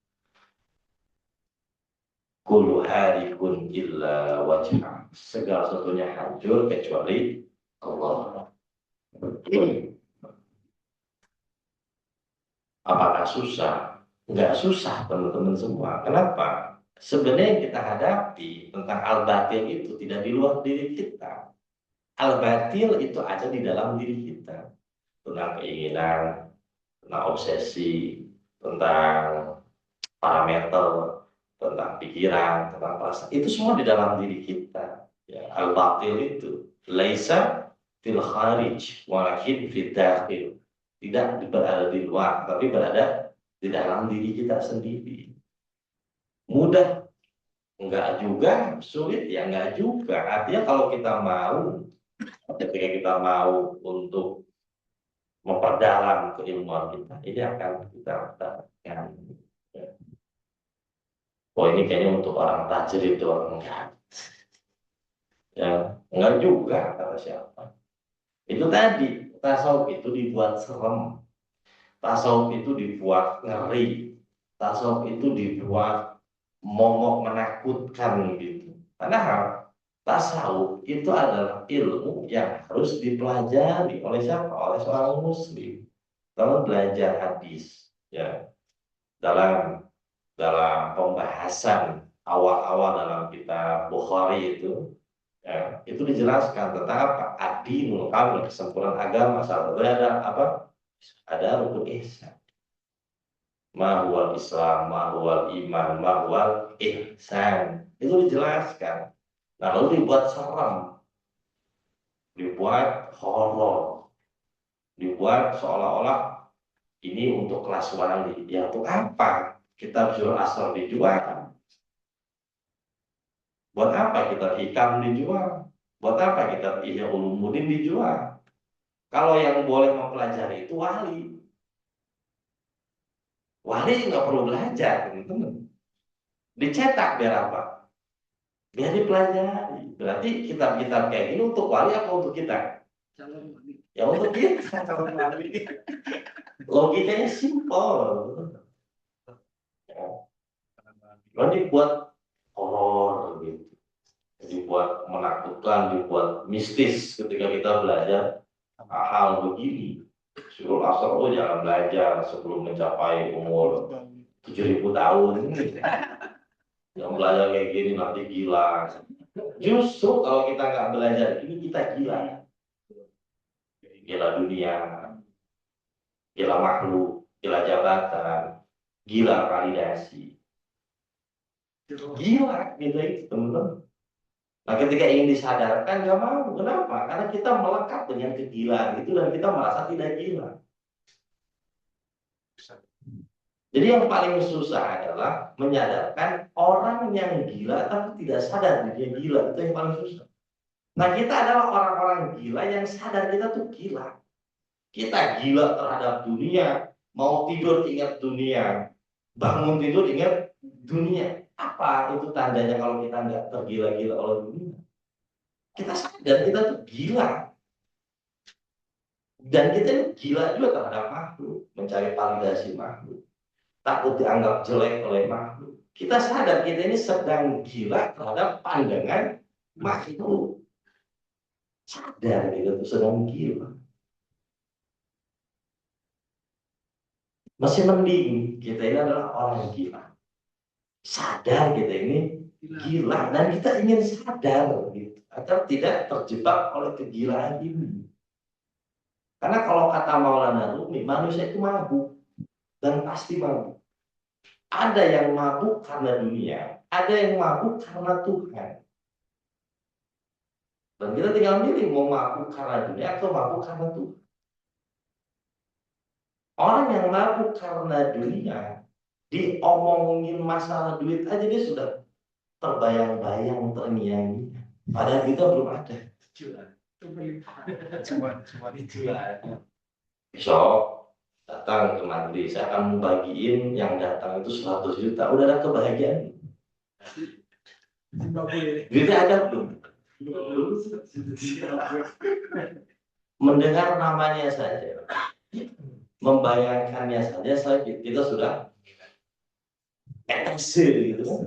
Kullu harikun illa wajhah. Segala sesuatunya hancur kecuali Allah. Apakah susah? Enggak susah, teman-teman semua. Kenapa? Sebenarnya yang kita hadapi tentang al-batil itu tidak di luar diri kita. Al-batil itu ada di dalam diri kita. Tentang keinginan, tentang obsesi, tentang parameter, tentang pikiran, tentang perasaan. Itu semua di dalam diri kita. Ya, al-batil itu laisa fil kharij walakin fid dakhil. Tidak berada di luar, tapi berada di dalam diri kita sendiri. Mudah? Enggak juga. Sulit? Ya enggak juga. Artinya kalau kita mau, ketika kita mau untuk memperdalam keilmuan kita, ini akan kita dapatkan. Oh, ini kayaknya untuk orang tajir itu orang enggak. Ya, enggak juga kata siapa. Itu tadi, tasawuf itu dibuat serem. Tasawuf itu dibuat ngeri. Tasawuf itu dibuat momok menakutkan gitu. Padahal tasawuf itu adalah ilmu yang harus dipelajari oleh siapa? Oleh seorang muslim. Kalau belajar hadis, ya dalam pembahasan awal-awal dalam kitab Bukhari itu, ya, itu dijelaskan tentang apa? Adinul kamil, kesempurnaan agama. Salah satunya ada apa? Ada rukun ihsan. Mahwal Islam, mahwal iman, mahwal ihsan. Itu dijelaskan. Nah, lalu dibuat serem, dibuat horor, dibuat seolah-olah ini untuk kelas wali. Ya, untuk apa? Kitab Surah Asr dijual. Buat apa kita hikam dijual? Buat apa kita Ihya Ulumuddin dijual? Kalau yang boleh mempelajari itu wali. Wali nggak perlu belajar, teman-teman. Dicetak biar apa? Biar dipelajari. Berarti kitab-kitab kayak gini untuk wali apa untuk kita? Calon wali. Ya untuk kita. Calon wali. Logikanya simpel. Lalu dibuat horor gitu. Dibuat menakutkan, dibuat mistis ketika kita belajar hal begini. Surul Asr, oh jangan belajar sebelum mencapai umur 7.000 tahun. Yang belajar kayak gini nanti gila. Justru kalau kita nggak belajar ini kita gila. Gila dunia, gila makhluk, gila jabatan, gila validasi. Gila gitu itu teman-teman. Nah, ketika ingin disadarkan nggak mau. Kenapa? Karena kita melekat dengan kegilaan itu dan kita merasa tidak gila. Jadi yang paling susah adalah menyadarkan orang yang gila tapi tidak sadar dia gila. Itu yang paling susah. Nah, kita adalah orang-orang gila yang sadar kita tuh gila. Kita gila terhadap dunia, mau tidur ingat dunia, bangun tidur ingat dunia. Apa itu tandanya kalau kita nggak tergila-gila oleh dunia? Kita sadar kita tuh gila. Dan kita ini gila juga terhadap makhluk, mencari validasi makhluk, takut dianggap jelek oleh makhluk. Kita sadar kita ini sedang gila terhadap pandangan makhluk. Sadar kita tuh sedang gila. Masih mending kita ini adalah orang gila. Sadar kita ini gila dan kita ingin sadar gitu, agar tidak terjebak oleh kegilaan ini. Karena kalau kata Maulana Rumi, manusia itu mabuk dan pasti mabuk. Ada yang mabuk karena dunia, ada yang mabuk karena Tuhan. Dan kita tinggal milih mau mabuk karena dunia atau mabuk karena Tuhan. Orang yang mabuk karena dunia, diomongin masalah duit aja dia sudah terbayang-bayang, terngiang-ngiang. Padahal kita belum ada. Cuma itu lah. Besok datang ke Madrid, saya akan membagiin yang datang itu 100 juta. Udah ada kebahagiaan. Duitnya ada belum? Mendengar namanya saja, membayangkannya saja, kita sudah ekstase gitu kan.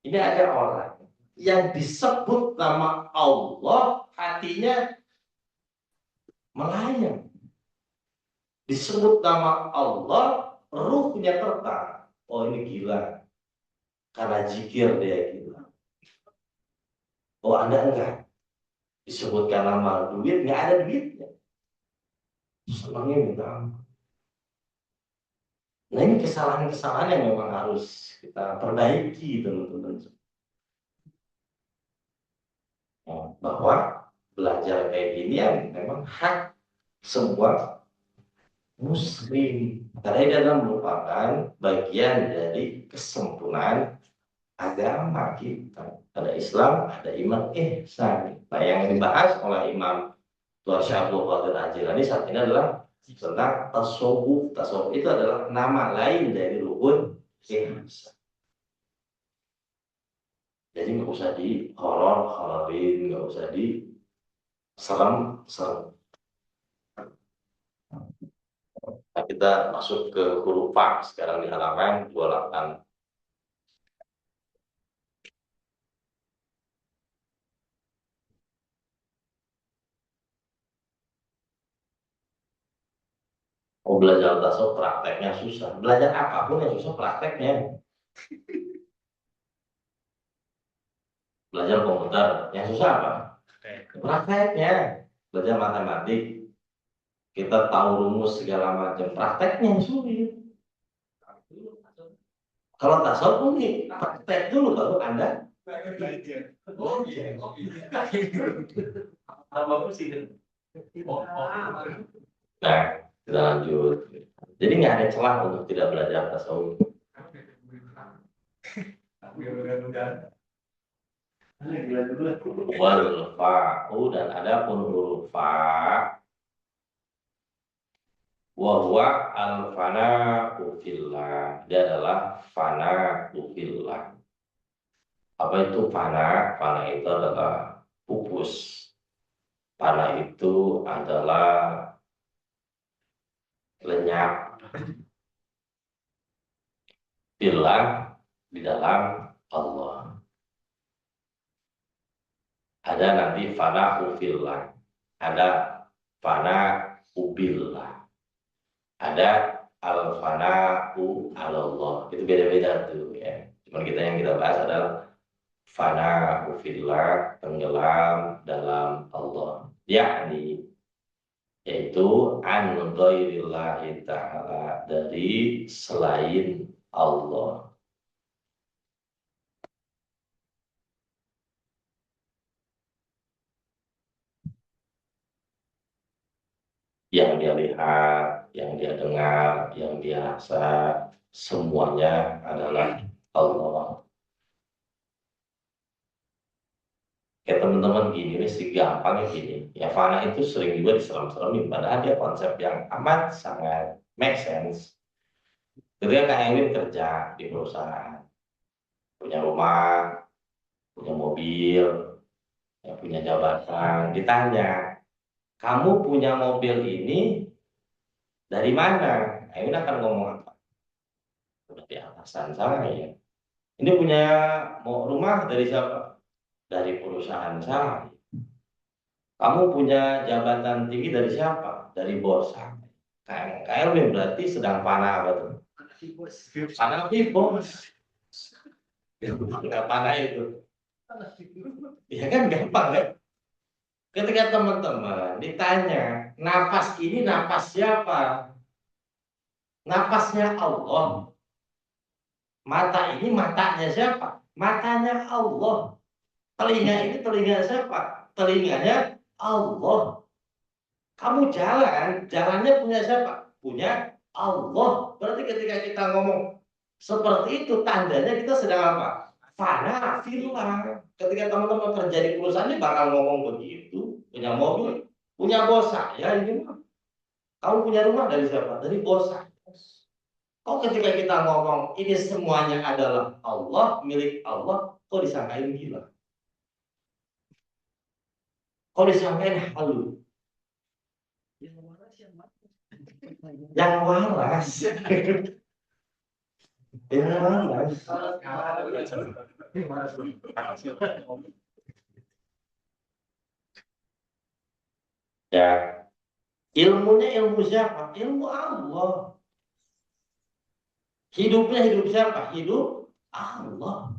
Ini ada orang yang disebut nama Allah, hatinya melayang. Disebut nama Allah, ruhnya terbang. Oh, ini gila. Karena zikir dia gila. Oh, Anda enggak. Disebutkan nama duit, nggak ada duitnya. Senangnya minta ampun. Nah, ini kesalahan-kesalahan yang memang harus kita perbaiki, teman-teman. Bahwa belajar kayak gini yang memang hak semua Muslim. Karena ini adalah merupakan bagian dari kesempurnaan agama kita. Ada Islam, ada iman, ihsan. Nah, yang dibahas oleh Imam Tuan Syabul Qadir Al-Jilani saat ini adalah tentang tasawuf. Tasawuf itu adalah nama lain dari rukun ihsan. Jadi nggak usah di hororin, nggak usah di serem. Nah, kita masuk ke huruf Fa sekarang di halaman 28. Mau belajar tasawuf prakteknya susah. Belajar apapun yang susah prakteknya. Belajar komputer yang susah apa? Prakteknya. Belajar matematik, kita tahu rumus segala macam. Prakteknya yang sulit. Kalau tasawuf mungkin praktek dulu baru Anda belajar. Oh iya. Apa sih? Nah, kita lanjut. Jadi nggak ada celah untuk tidak belajar tasawuf. Wal fa'u dan ada pun huruf fa. Wahwa al fana fillah. Dia adalah fana fillah. Apa itu fana? Fana itu adalah pupus. Fana itu adalah lenyap. Fillah di dalam Allah. Ada nanti fana fillah. Ada fana ubillah. Ada al-fana'u alallah. Itu beda-beda tuh ya. Cuman yang kita bahas adalah fana'u fillah, tenggelam dalam Allah. Yakni yaitu an ghairillahi ta'ala, dari selain Allah. Yang dia lihat, yang dia dengar, yang dia rasa, semuanya adalah Allah. Kayak teman-teman gini, sih gampangnya gini. Ya fana itu sering juga diserem-seremin. Padahal dia konsep yang amat sangat make sense. Ketika Kak Ewin kerja di perusahaan, punya rumah, punya mobil, ya punya jabatan, ditanya, kamu punya mobil ini dari mana? Kak Ewin akan ngomong apa? Udah di atasan saya. Ini punya mau rumah dari siapa? Dari perusahaan saya. Kamu punya jabatan tinggi dari siapa? Dari bos saya. KLB berarti sedang panah apa tuh? Panah bos. Nggak panah itu. Ya kan gampang kan? Ketika teman-teman ditanya, nafas ini nafas siapa? Nafasnya Allah. Mata ini matanya siapa? Matanya Allah. Telinga ini telinga siapa? Telinganya Allah. Kamu jalan, jalannya punya siapa? Punya Allah. Berarti ketika kita ngomong seperti itu, tandanya kita sedang apa? Fana fillah. Ketika teman-teman kerja di perusahaan ini bakal ngomong begitu. Punya mobil, punya bos saya ini mah. Kamu punya rumah dari siapa? Dari bos saya. Kok ketika kita ngomong ini semuanya adalah Allah, milik Allah, kok disangkain gila? Kok disangkain halu? Yang waras yang mana? Yang waras. Yang waras. Ya, ilmunya ilmu siapa? Ilmu Allah. Hidupnya hidup siapa? Hidup Allah.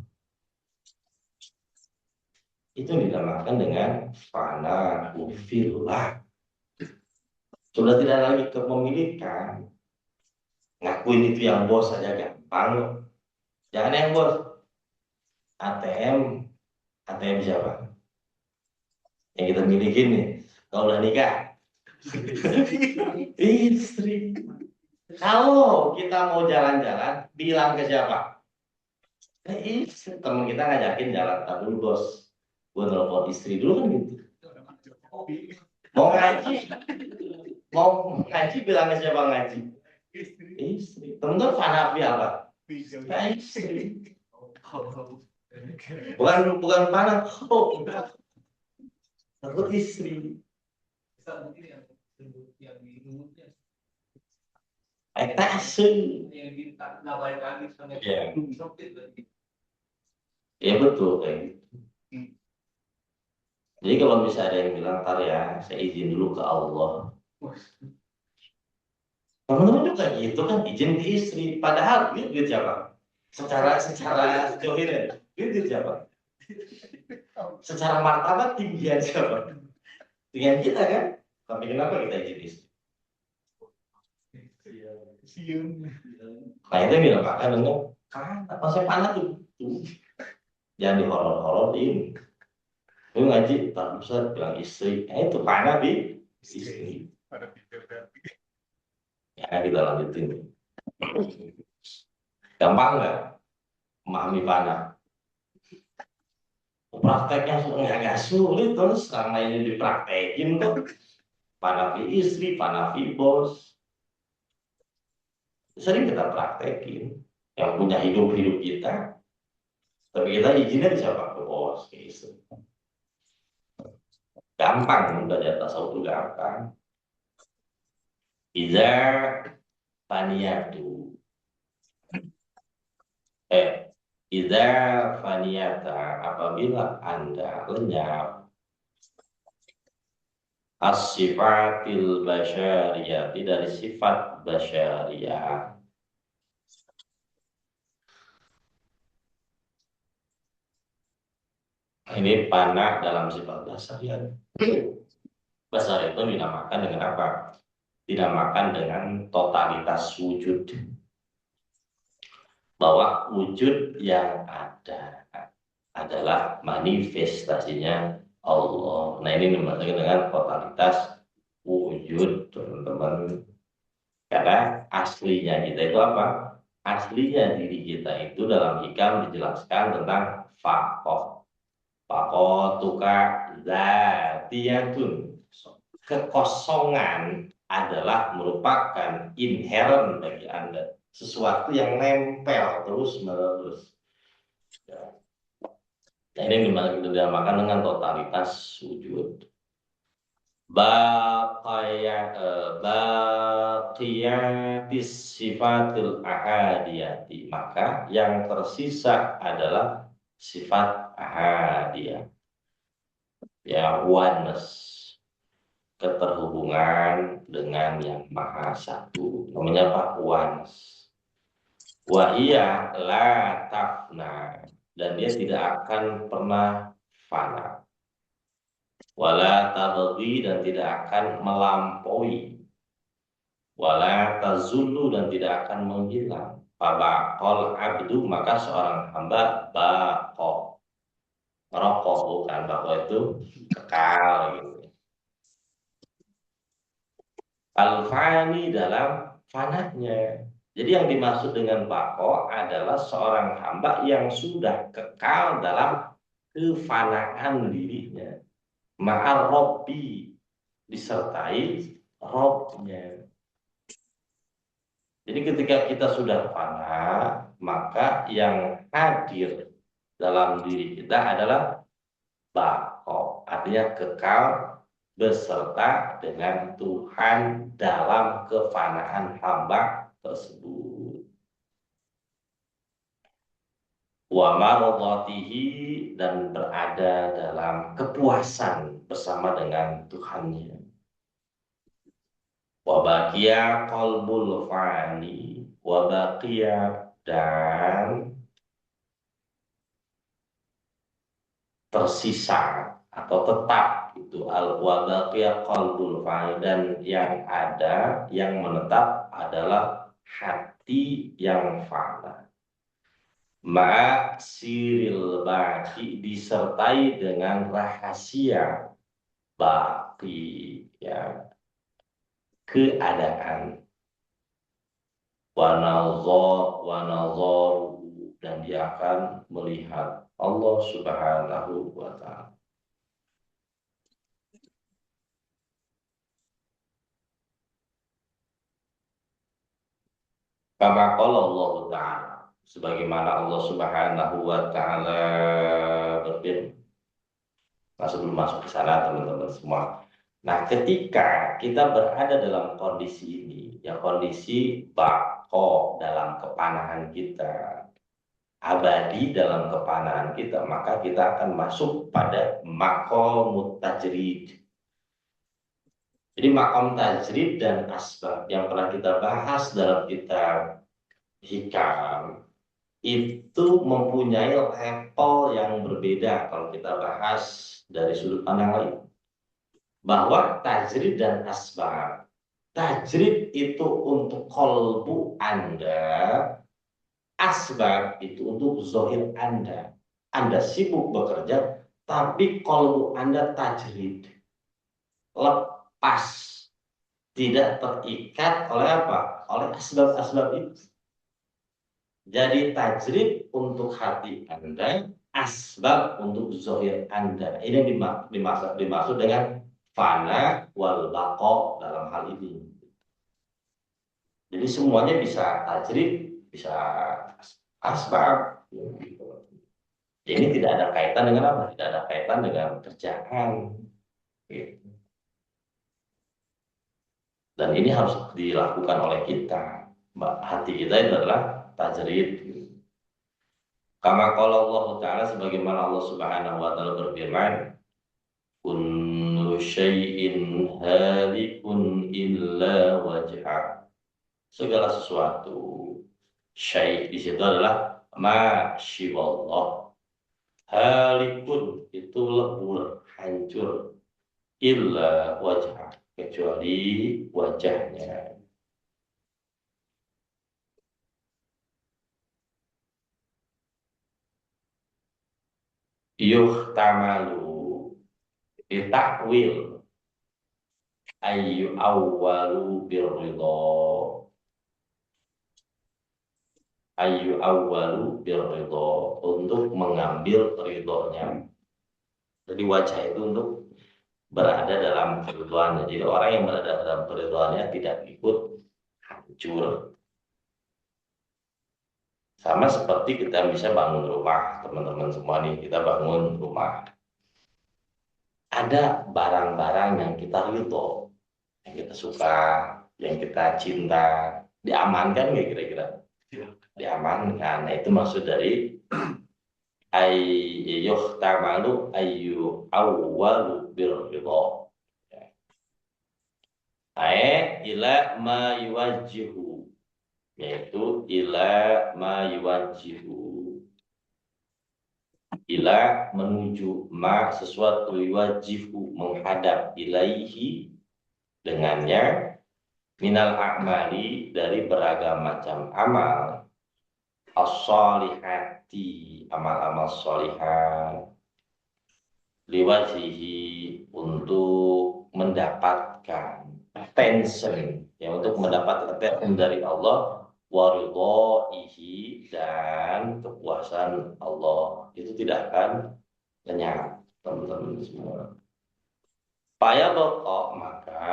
Itu dinamakan dengan fana ufillah. Sudah tidak lagi kepemilikan. Ngakuin itu yang bos saja gampang. Jangan yang bos. ATM. ATM siapa? Yang kita miliki nih. Kalau udah nikah. Istri. Kalau kita mau jalan-jalan, bilang ke siapa? Teman kita ngajakin jalan, tak dulu bos. Gue telepon istri dulu kan gitu. Mau ngaji, bilang ke siapa ngaji? Istri. Teman-teman fanafi apa? Istri. Bukan panah. Oh, takut istri. Ekstasi. Ya. Ya betul kayak gitu. Jadi kalau misalnya ada yang bilang, ntar ya, saya izin dulu ke Allah. Teman-teman juga gitu kan, izin ke istri. Padahal duit siapa? Secara sejauh ini, duit siapa? Secara martabat tinggian siapa? Tinggian kita kan? Tapi kenapa kita izin istri? Nah itu yang dinamakan dengan masa panah tuh. Jangan dihoror-hororin. Lu ngaji, tak bisa bilang istri. Itu panah di istri. Ya kita lanjutin. Gampang nggak memahami panah? Prakteknya nggak sulit terus selama ini dipraktekin tuh. Panah di istri, panah di bos. Sering kita praktekin. Yang punya hidup kita. Tapi kita izinnya bisa pakai bos, ke istri. Gampang belajar tasawuf itu gampang. Iza faniyatu. Iza faniyata, apabila Anda lenyap as-sifatil basyariyah, dari sifat basyariyah. Ini panah dalam sifat basyariyah. Basyariyah itu dinamakan dengan apa? Dinamakan dengan totalitas wujud. Bahwa wujud yang ada adalah manifestasinya Allah. Nah ini dimaksudkan dengan totalitas wujud, teman-teman. Karena aslinya kita itu apa? aslinya diri kita itu dalam hikam dijelaskan tentang fakoh. Fakoh tuka zatiyatun. Kekosongan adalah merupakan inherent bagi Anda. Sesuatu yang nempel terus-menerus. Ya. Nah, ini yang dinamakan dengan totalitas wujud. Baqiyatis sifatil ahadiyati, maka yang tersisa adalah sifat ahadiyah, ya, oneness, keterhubungan dengan yang maha satu, namanya apa? Oneness. Wahia la tafna, dan dia tidak akan pernah fana. Wala tabghi, dan tidak akan melampaui. Wala tazulu, dan tidak akan menghilang. Fabaqol abdu, maka seorang hamba bako. Rokok bukan, bako itu kekal gitu. Al-fani, dalam fanatnya. Jadi yang dimaksud dengan bako adalah seorang hamba yang sudah kekal dalam kefanaan dirinya. Ma'ar Robbi, disertai Robnya. Jadi ketika kita sudah fana, maka yang hadir dalam diri kita adalah bako, artinya kekal beserta dengan Tuhan dalam kefanaan hamba tersebut. Wa maradhatihi, dan berada dalam kepuasan bersama dengan Tuhannya. Wa baqiya qalbul fani, wa baqiya, dan tersisa atau tetap itu wa baqiya qalbul fani, dan yang ada, yang menetap adalah hati yang fana. Ma'siril baqi, disertai dengan rahasia baqi, ya, keadaan. Wanazor, dan dia akan melihat Allah Subhanahu wa ta'ala. Kama qala Allah Ta'ala, sebagaimana Allah Subhanahu wa ta'ala berfirman. Nah, sebelum masuk ke sana teman-teman semua. Nah, ketika kita berada dalam kondisi ini, ya, kondisi bako dalam kepanahan kita, abadi dalam kepanaan kita, maka kita akan masuk pada makom tajrid. Jadi makom tajrid dan asbab yang pernah kita bahas dalam kitab hikam itu mempunyai level yang berbeda kalau kita bahas dari sudut pandang lain. Bahwa tajrid dan asbab, tajrid itu untuk kolbu Anda, asbab itu untuk zohir Anda. Anda sibuk bekerja, tapi kolbu Anda tajrid, lepas, tidak terikat oleh apa? Oleh asbab-asbab itu. Jadi tajrid untuk hati Anda, asbab untuk zohir Anda. Ini dimaksud dengan fana wal baqo dalam hal ini. Jadi semuanya bisa tajrid, bisa asbab. Ini tidak ada kaitan dengan apa? Tidak ada kaitan dengan kerjaan. Gitu. Dan ini harus dilakukan oleh kita. Hati kita itu adalah tajrid. Kama qala Allah Ta'ala, sebagaimana Allah Subhanahu wa ta'ala berfirman, kullu syai'in halikun illa wajhah. Segala sesuatu, syai' di situ adalah ma syiwallah. Halikun itu lebur, hancur, illa wajhah, kecuali wajahnya. Yuhtamalu, ditakwil, ayu awwalu birridho. ayu awwalu birridho, untuk mengambil ridhonya. Jadi wajah itu untuk berada dalam keridhoannya. Jadi orang yang berada dalam keridhoannya tidak ikut hancur. Sama seperti kita bisa bangun rumah, teman-teman semua nih, kita bangun rumah. Ada barang-barang yang kita ridho, yang kita suka, yang kita cinta, diamankan nggak kira-kira? Diamankan. Nah, itu maksud dari ayyuh tamalu ayyu awwalu birridho. Ila ma yuwajjihu, yaitu ila ma yuwajjihu, ila menuju, ma sesuatu, yuwajjihu menghadap, ilaihi dengannya, minal a'mali dari beragam macam amal, as-solihati amal-amal solihah, liwajhihi untuk mendapatkan attention, ya, untuk mendapat attention dari Allah, waridhoihi dan kepuasan Allah, itu tidak akan lenyap, teman-teman semua. Paya pokok, maka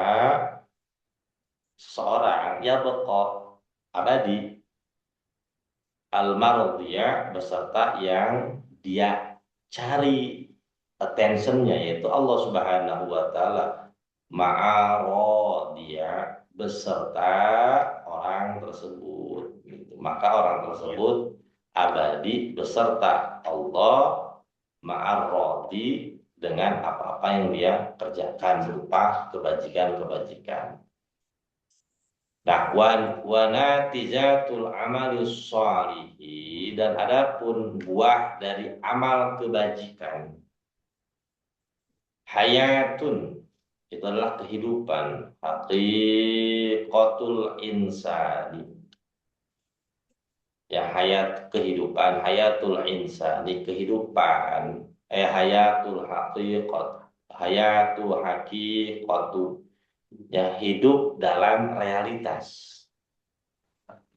seorang ya pokok abadi, al-mardiyah beserta yang dia cari attentionnya, yaitu Allah Subhanahu wa Ta'ala, ma'aro dia beserta orang tersebut, gitu. Maka orang tersebut abadi beserta Allah, ma'arodi dengan apa-apa yang dia kerjakan berupa kebajikan-kebajikan. Nah, wanatizatul amali sholihi, dan adapun buah dari amal kebajikan, hayatun, itu adalah kehidupan, haqiqatul insani, ya, hayat kehidupan, hayatul insani kehidupan, hayatul haqiqat, hayatu haqiqatu, ya, hidup dalam realitas.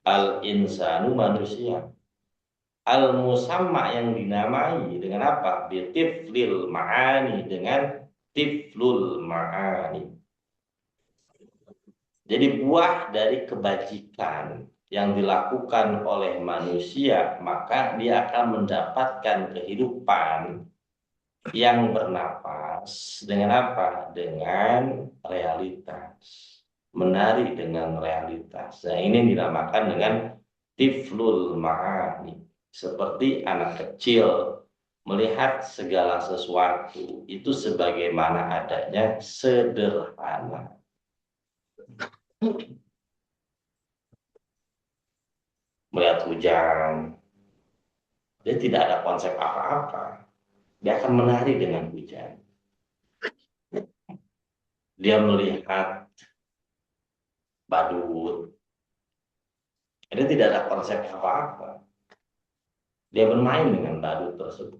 Al-insanu manusia. Al-musamma yang dinamai dengan apa? Bitiflil ma'ani, dengan tiflul ma'ani. Jadi buah dari kebajikan yang dilakukan oleh manusia, maka dia akan mendapatkan kehidupan yang bernapas dengan apa? Dengan realitas. Menari dengan realitas. Nah, ini dinamakan dengan tiflul ma'ani. Seperti anak kecil melihat segala sesuatu itu sebagaimana adanya, sederhana. Melihat hujan, dia tidak ada konsep apa-apa. Dia akan menari dengan hujan. Dia melihat badut, dia tidak ada konsep apa-apa. Dia bermain dengan badut tersebut.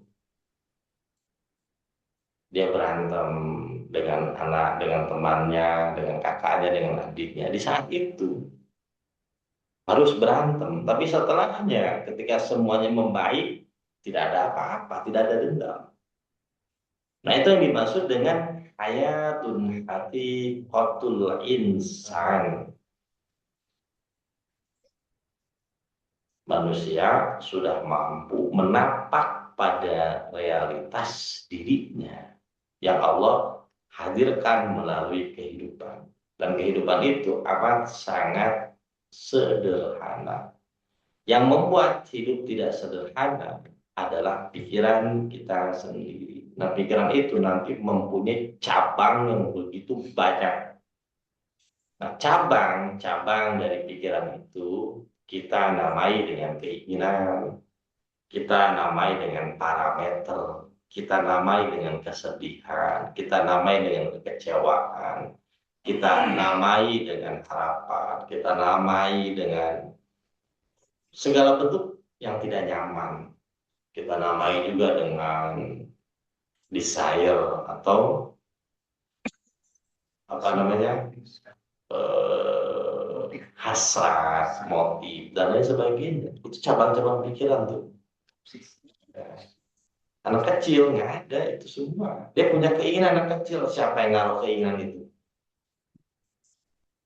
Dia berantem dengan anak, dengan temannya, dengan kakaknya, dengan adiknya. Di saat itu harus berantem. Tapi setelahnya, ketika semuanya membaik, tidak ada apa-apa, tidak ada dendam. Nah, itu yang dimaksud dengan hayatun haqiqatul insan. Manusia sudah mampu menapak pada realitas dirinya yang Allah hadirkan melalui kehidupan. Dan kehidupan itu amat sangat sederhana. Yang membuat hidup tidak sederhana adalah pikiran kita sendiri. Nah, pikiran itu nanti mempunyai cabang yang begitu banyak. Nah, cabang-cabang dari pikiran itu kita namai dengan keinginan, kita namai dengan parameter, kita namai dengan kesedihan, kita namai dengan kekecewaan, kita namai dengan harapan, kita namai dengan segala bentuk yang tidak nyaman. Kita namai juga dengan desire atau apa namanya, hasrat, motif, dan lain sebagainya. Itu cabang-cabang pikiran tuh. Ya. Anak kecil nggak ada itu semua. Dia punya keinginan anak kecil. Siapa yang ngaruh keinginan itu?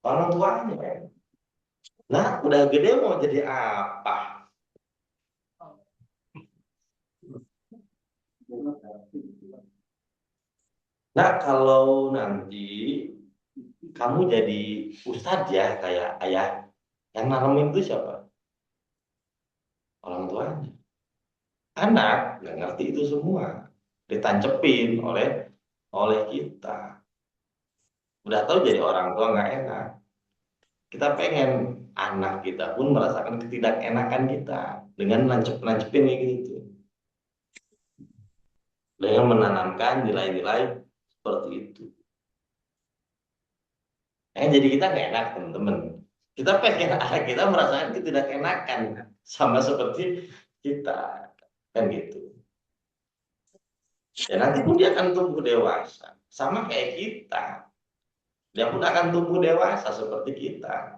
Orang tuanya kan. Nah, udah gede mau jadi apa? Nah, kalau nanti kamu jadi ustadz ya, kayak ayah, yang nanamin itu siapa? Orang tuanya. Anak nggak ngerti itu semua. Ditancepin oleh kita. Udah tahu jadi orang tua nggak enak. Kita pengen anak kita pun merasakan ketidakenakan kita dengan nancep-nancepin kayak gitu. Dengan menanamkan nilai-nilai seperti itu. Jadi kita nggak enak teman-teman. Kita pengen anak kita merasakan ketidakenakan sama seperti kita, kan gitu. Ya nanti pun dia akan tumbuh dewasa, sama kayak kita. Dia pun akan tumbuh dewasa seperti kita.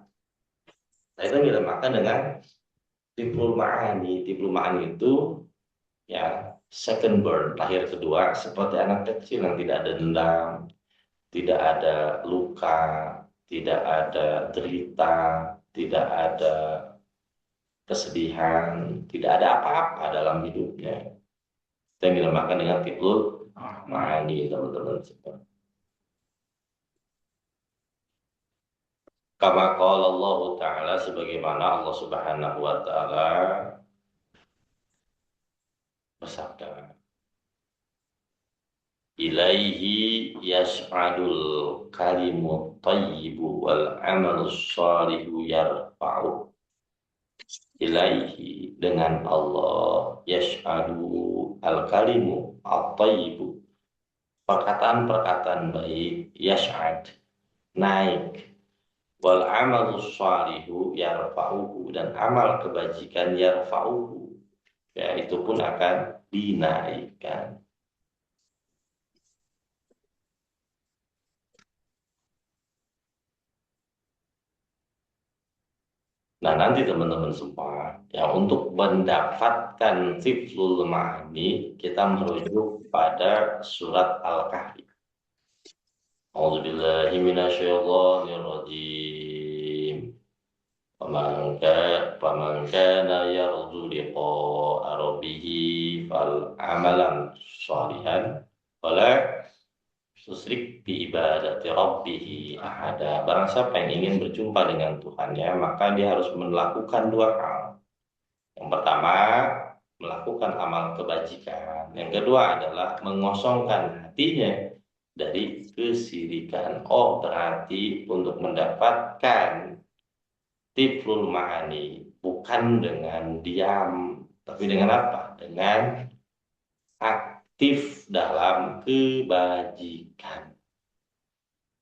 Nah itu yang dinamakan dengan tiplul ma'ani. Tiplul ma'ani itu ya second birth, lahir kedua, seperti anak kecil yang tidak ada dendam, tidak ada luka, tidak ada derita, tidak ada kesedihan, tidak ada apa-apa dalam hidupnya. Itu yang dinamakan dengan tiplul ma'ani, teman-teman. Kama qala Allah Ta'ala, sebagaimana Allah Subhanahu wa Ta'ala bersabda, ilaihi yas'adul kalimut thayyibu wal amalus shalihu yarfa'u. Ilaihi, dengan Allah, yas'adu al kalimu at-thayyibu, perkataan-perkataan baik, yas'ad, naik, wal amalus shalihu yarfa'uhu, dan amal kebajikan yarfa'uhu, ya itu pun akan dinaikkan. Nah nanti teman-teman semua, ya untuk mendapatkan tiflul ma'ani, kita merujuk pada surat Al-Kahfi. A'udzubillahi minasyaitonirrajim. Faman kana yarju liqa'a rabbih fal amalan shalihan wala yusrik bi ibadati rabbih ahada. Barang siapa yang ingin berjumpa dengan Tuhannya, maka dia harus melakukan dua hal. Yang pertama, melakukan amal kebajikan. Yang kedua adalah mengosongkan hatinya dari kesirikan. Oh, berarti untuk mendapatkan tiflul ma'ani bukan dengan diam, tapi dengan apa? Dengan aktif dalam kebajikan.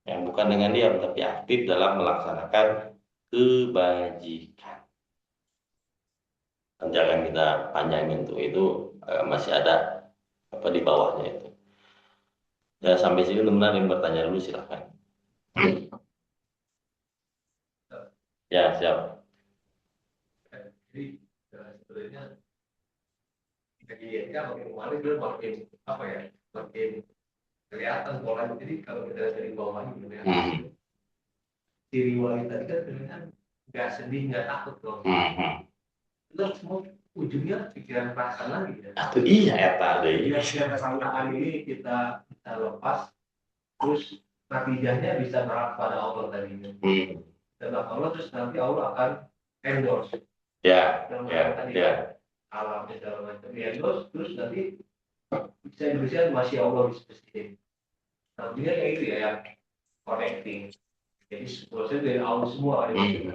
Yang bukan dengan diam, tapi aktif dalam melaksanakan kebajikan. Nanti akan kita panjangin tuh, itu masih ada apa di bawahnya itu. Ya sampai sini teman-teman yang bertanya dulu silahkan. Ya siap. Jadi sebenarnya kejadiannya makin kemarin dia makin apa ya, makin kelihatan polanya. Jadi kalau kita lihat dari bawah ini gitu ya, ciri wanita itu kan sebenarnya nggak sedih, nggak takut loh. Itu semua ujungnya pikiran perasaan lagi ya. Atau iya ya tadi. Pikiran perasaan ini kita lepas, terus natijahnya bisa berharap pada Allah tadinya. Dan Allah terus nanti Allah akan endorse. Ya, Tadi alamnya segala macam ya, terus nanti bisa Indonesia masih Allah spesifik. Nah, dia kayak gitu ya, yang connecting. Jadi proses dari Allah semua itu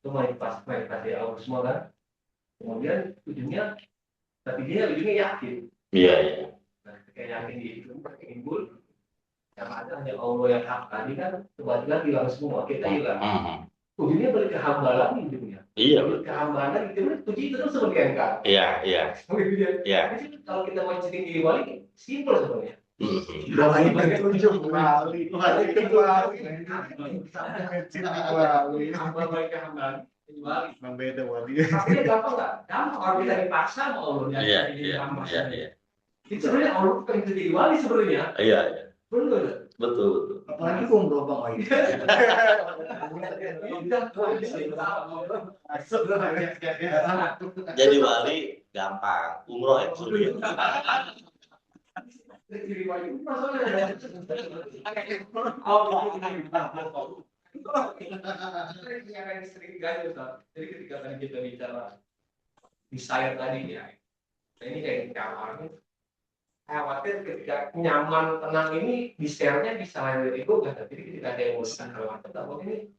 manifestasi Allah semua kan. Kemudian ujungnya, tapi dia ujungnya yakin. Iya, iya. Nah, ketika yakin itu timbul yang ada hanya Allah yang hak. Tadi kan kebetulan hilang semua, kita hilang. Ujungnya balik ke hamba lagi ujungnya. Iya, betul. Ke hamba lagi, itu puji itu seperti engkau. Iya, iya. Iya. Iya. Jadi kalau kita mau cerita diri wali, simpel sebenarnya. Balik ke ujung Bali. Balik ke Bali. Sampai Mesir di Bali. Hamba balik ke hamba di Bali. Memang beda Bali. Tapi dia gampang nggak? Gampang kalau kita dipaksa mau Allah Iya, jadi iya, hamba. iya, iya. Itu sebenarnya Allah bukan kerja di Bali sebenarnya. Iya, iya. Betul. Betul, betul. Apalagi umroh Bang Oi. Masuk lah ya. Jadi wali gampang, umroh itu sulit. Jadi Bali itu masalahnya. Yang sering gagal, Ustaz. Jadi ketika tadi kita bicara desire tadi ya, nah ini kayak kamarnya khawatir ketika nyaman tenang ini di share-nya bisa dari ego kan, jadi ketika ada emosi khawatir takut ini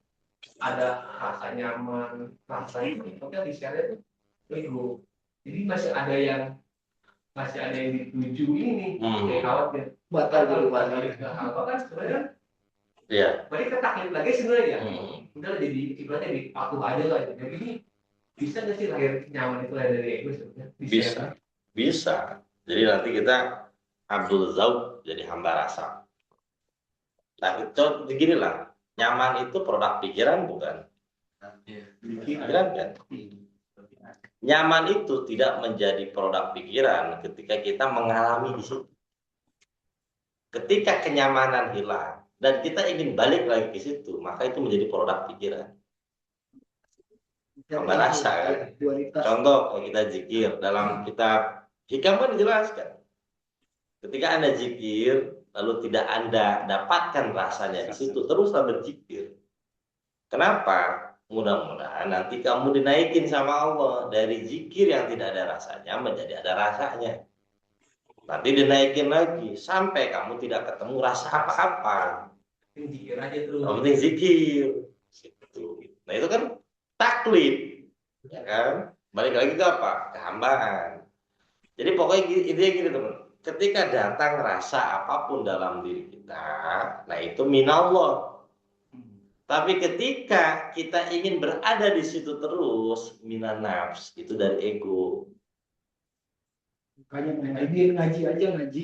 ada rasa nyaman, rasa ini maka di share-nya itu ego, jadi masih ada yang dituju ini kayak khawatir Batal dulu kalau Bali. apa kan sebenarnya Iya. berarti kita taklid lagi sebenarnya udah jadi ibaratnya di aku aja lah jadi ini bisa nggak sih lahir nyaman itu lahir dari ego sebenarnya Bisa. Bisa. Jadi nanti kita Abdul Zaud jadi hamba rasa. Nah, itu begini lah. Nyaman itu produk pikiran bukan? Pikiran kan? Nyaman itu tidak menjadi produk pikiran ketika kita mengalami di situ. Ketika kenyamanan hilang dan kita ingin balik lagi ke situ, maka itu menjadi produk pikiran. Hamba rasa kan? Contoh kalau kita zikir dalam kitab Hikam kan dijelaskan. Ketika Anda zikir lalu tidak Anda dapatkan rasanya di situ, teruslah berzikir. Kenapa? Mudah-mudahan nanti kamu dinaikin sama Allah dari zikir yang tidak ada rasanya menjadi ada rasanya. Nanti dinaikin lagi sampai kamu tidak ketemu rasa apa-apa. zikir aja terus. Yang penting zikir. Gitu. Nah itu kan taklid, ya kan? Balik lagi ke apa? Kehambaan. Jadi pokoknya intinya gini teman. Ketika datang rasa apapun dalam diri kita, nah itu minallah. Tapi ketika kita ingin berada di situ terus, minan nafs, itu dari ego. Makanya ini ngaji aja ngaji.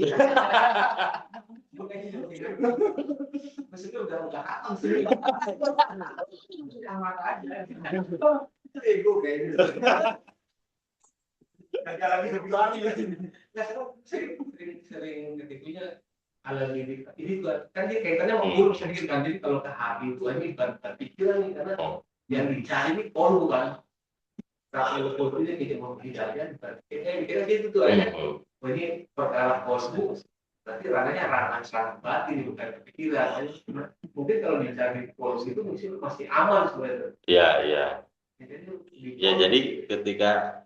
Maksudnya udah khatam sih. Aman aja. Ego kayak gitu. Gak lagi berbalik. Nah, sering ketiknya ala diri ini kan dia kaitannya sama guru sedikit kan, jadi kalau ke hati itu ini bukan pikiran nih karena yang dicari ini polu kan. Kalau polu ini kita mau dicari kira gitu tuh aja. Ini perkara posbu berarti ranahnya ranah sangat batin bukan pikiran. Mungkin kalau dicari polu itu mungkin masih aman sebenarnya. Iya, iya. Ya jadi ketika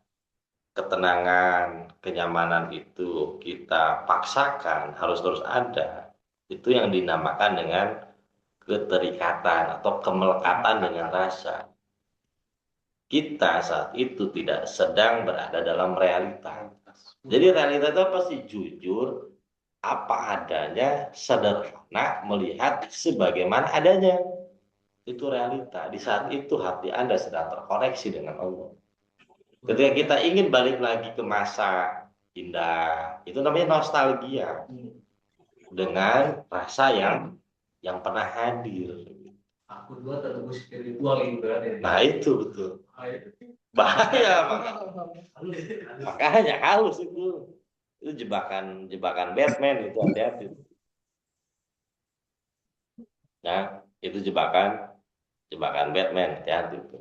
ketenangan, kenyamanan itu kita paksakan harus terus ada. Itu yang dinamakan dengan keterikatan atau kemelekatan dengan rasa. Kita saat itu tidak sedang berada dalam realita. Jadi realita itu apa sih? Jujur, apa adanya, sederhana, melihat sebagaimana adanya. Itu realita. Di saat itu hati Anda sedang terkoneksi dengan Allah. Ketika kita ingin balik lagi ke masa indah, itu namanya nostalgia dengan rasa yang pernah hadir. Aku dua tertembus spiritual itu berarti. Nah itu betul. Bahaya makanya halus itu jebakan Batman itu hati-hati. Nah itu jebakan Batman hati-hati itu.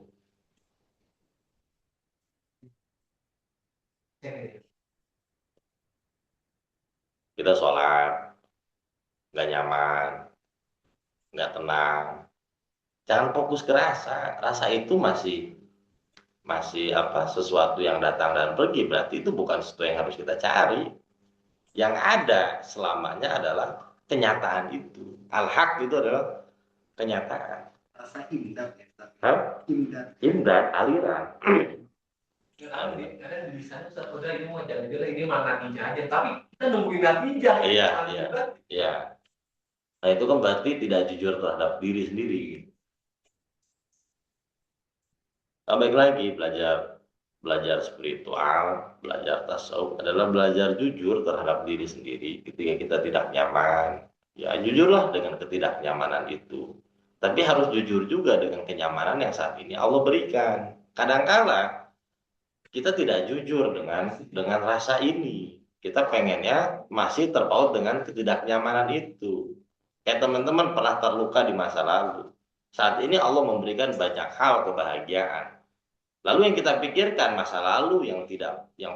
Kita sholat nggak nyaman, nggak tenang, jangan fokus ke rasa itu masih sesuatu yang datang dan pergi, berarti itu bukan sesuatu yang harus kita cari. Yang ada selamanya adalah kenyataan itu. Al-haq itu adalah kenyataan. Rasa imdad ya. Imdad aliran. Karena di sana satu udah ini mau jalan-jalan ini mah natijah aja, tapi kita nungguin natijah. Iya. Nah itu kan berarti tidak jujur terhadap diri sendiri. Baik lagi belajar belajar spiritual, belajar tasawuf adalah belajar jujur terhadap diri sendiri ketika kita tidak nyaman. Ya, jujurlah dengan ketidaknyamanan itu. Tapi harus jujur juga dengan kenyamanan yang saat ini Allah berikan. Kadangkala kita tidak jujur dengan rasa ini. Kita pengennya masih terpaut dengan ketidaknyamanan itu. Kayak teman-teman pernah terluka di masa lalu. Saat ini Allah memberikan banyak hal kebahagiaan. Lalu yang kita pikirkan masa lalu yang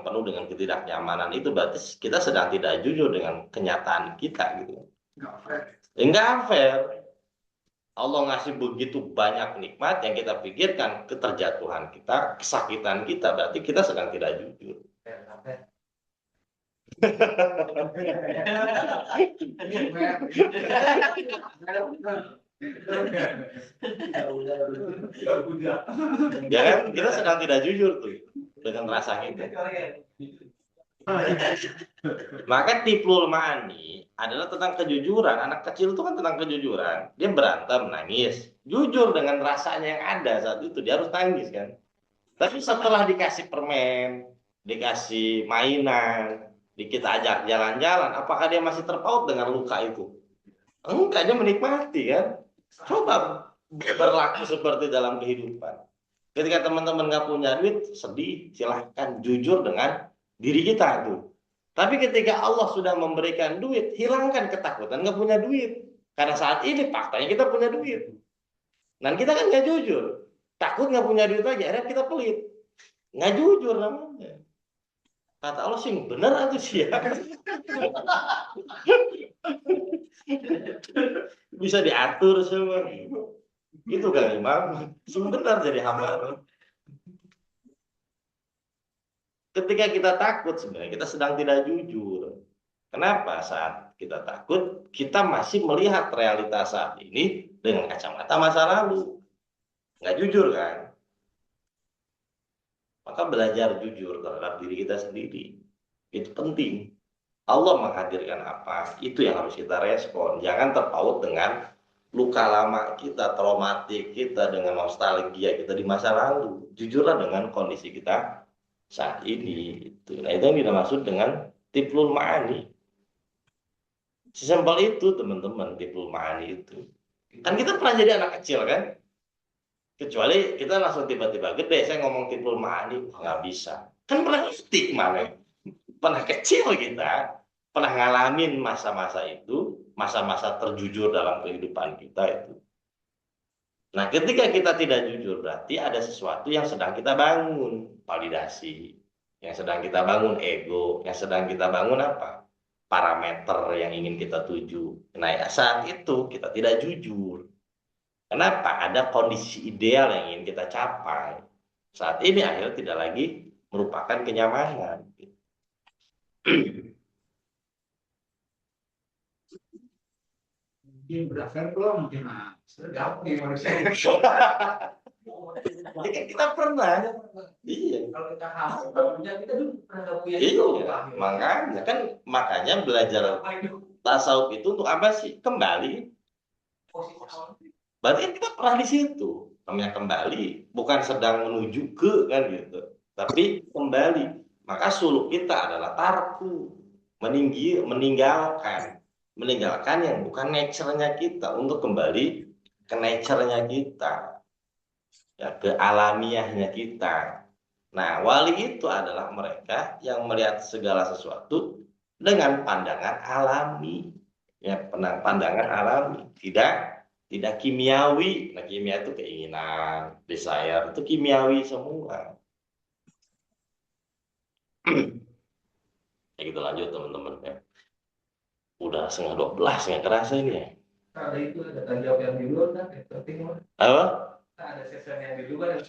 penuh dengan ketidaknyamanan itu berarti kita sedang tidak jujur dengan kenyataan kita gitu. Nggak fair. Enggak fair. Allah ngasih begitu banyak nikmat yang kita pikirkan keterjatuhan kita, kesakitan kita, berarti kita sedang tidak jujur. Ya kan? Kita sedang tidak jujur tuh dengan rasa kita. Maka tiplul ma'ani adalah tentang kejujuran. Anak kecil itu kan tentang kejujuran. Dia berantem, nangis. Jujur dengan rasanya yang ada saat itu. Dia harus nangis kan. Tapi setelah dikasih permen, dikasih mainan, kita ajak jalan-jalan, apakah dia masih terpaut dengan luka itu? Enggak, dia menikmati kan. Coba berlaku seperti dalam kehidupan. Ketika teman-teman nggak punya duit, sedih, silahkan jujur dengan diri kita tuh. Tapi ketika Allah sudah memberikan duit, hilangkan ketakutan nggak punya duit. Karena saat ini faktanya kita punya duit. Dan kita kan nggak jujur. Takut nggak punya duit lagi, akhirnya kita pelit. Nggak jujur namanya. Kata Allah sih bener itu sih ya. Bisa diatur semua. Itu kan Imam. Sebentar jadi hamba. Ketika kita takut sebenarnya kita sedang tidak jujur. Kenapa? Saat kita takut, kita masih melihat realitas saat ini dengan kacamata masa lalu. Nggak jujur kan? Maka belajar jujur terhadap diri kita sendiri. Itu penting. Allah menghadirkan apa, itu yang harus kita respon. Jangan terpaut dengan luka lama kita, traumatik kita, dengan nostalgia kita di masa lalu. Jujurlah dengan kondisi kita saat ini. Nah, itu yang kita maksud dengan tiplul ma'ani. Sesimpel itu teman-teman, tiplul ma'ani itu. Kan kita pernah jadi anak kecil kan? Kecuali kita langsung tiba-tiba gede, saya ngomong tiplul ma'ani, nggak bisa. Kan pernah ngerti mana? Pernah kecil kita, pernah ngalamin masa-masa itu, masa-masa terjujur dalam kehidupan kita itu. Nah, ketika kita tidak jujur, berarti ada sesuatu yang sedang kita bangun, validasi. Yang sedang kita bangun ego, yang sedang kita bangun apa? Parameter yang ingin kita tuju. Nah, ya saat itu kita tidak jujur. Kenapa? Ada kondisi ideal yang ingin kita capai. Saat ini akhirnya tidak lagi merupakan kenyamanan. Mungkin berakhir belum? Mungkin sedap nih manusia. Ya kan kita pernah. Iya. Kalau kita punya kita dulu pernah nggak punya Iya, itu. makanya belajar tasawuf itu untuk apa sih? Kembali. Berarti kan kita pernah di situ. Namanya kembali, bukan sedang menuju ke kan gitu. Tapi kembali. Maka suluk kita adalah tarku, meninggalkan yang bukan nature-nya kita untuk kembali ke nature-nya kita. Ya, ke alamiahnya kita. Nah, wali itu adalah mereka yang melihat segala sesuatu dengan pandangan alami. Ya, pandangan alami, tidak kimiawi. Nah, kimia itu keinginan, desire, itu kimiawi semua. Ya gitu, lanjut teman-teman ya. Udah 11:30, nggak kerasa ini ya. Ada itu, ada tanya jawab yang di luar kan, yang penting mah. Apa? Ada sesi yang di luar.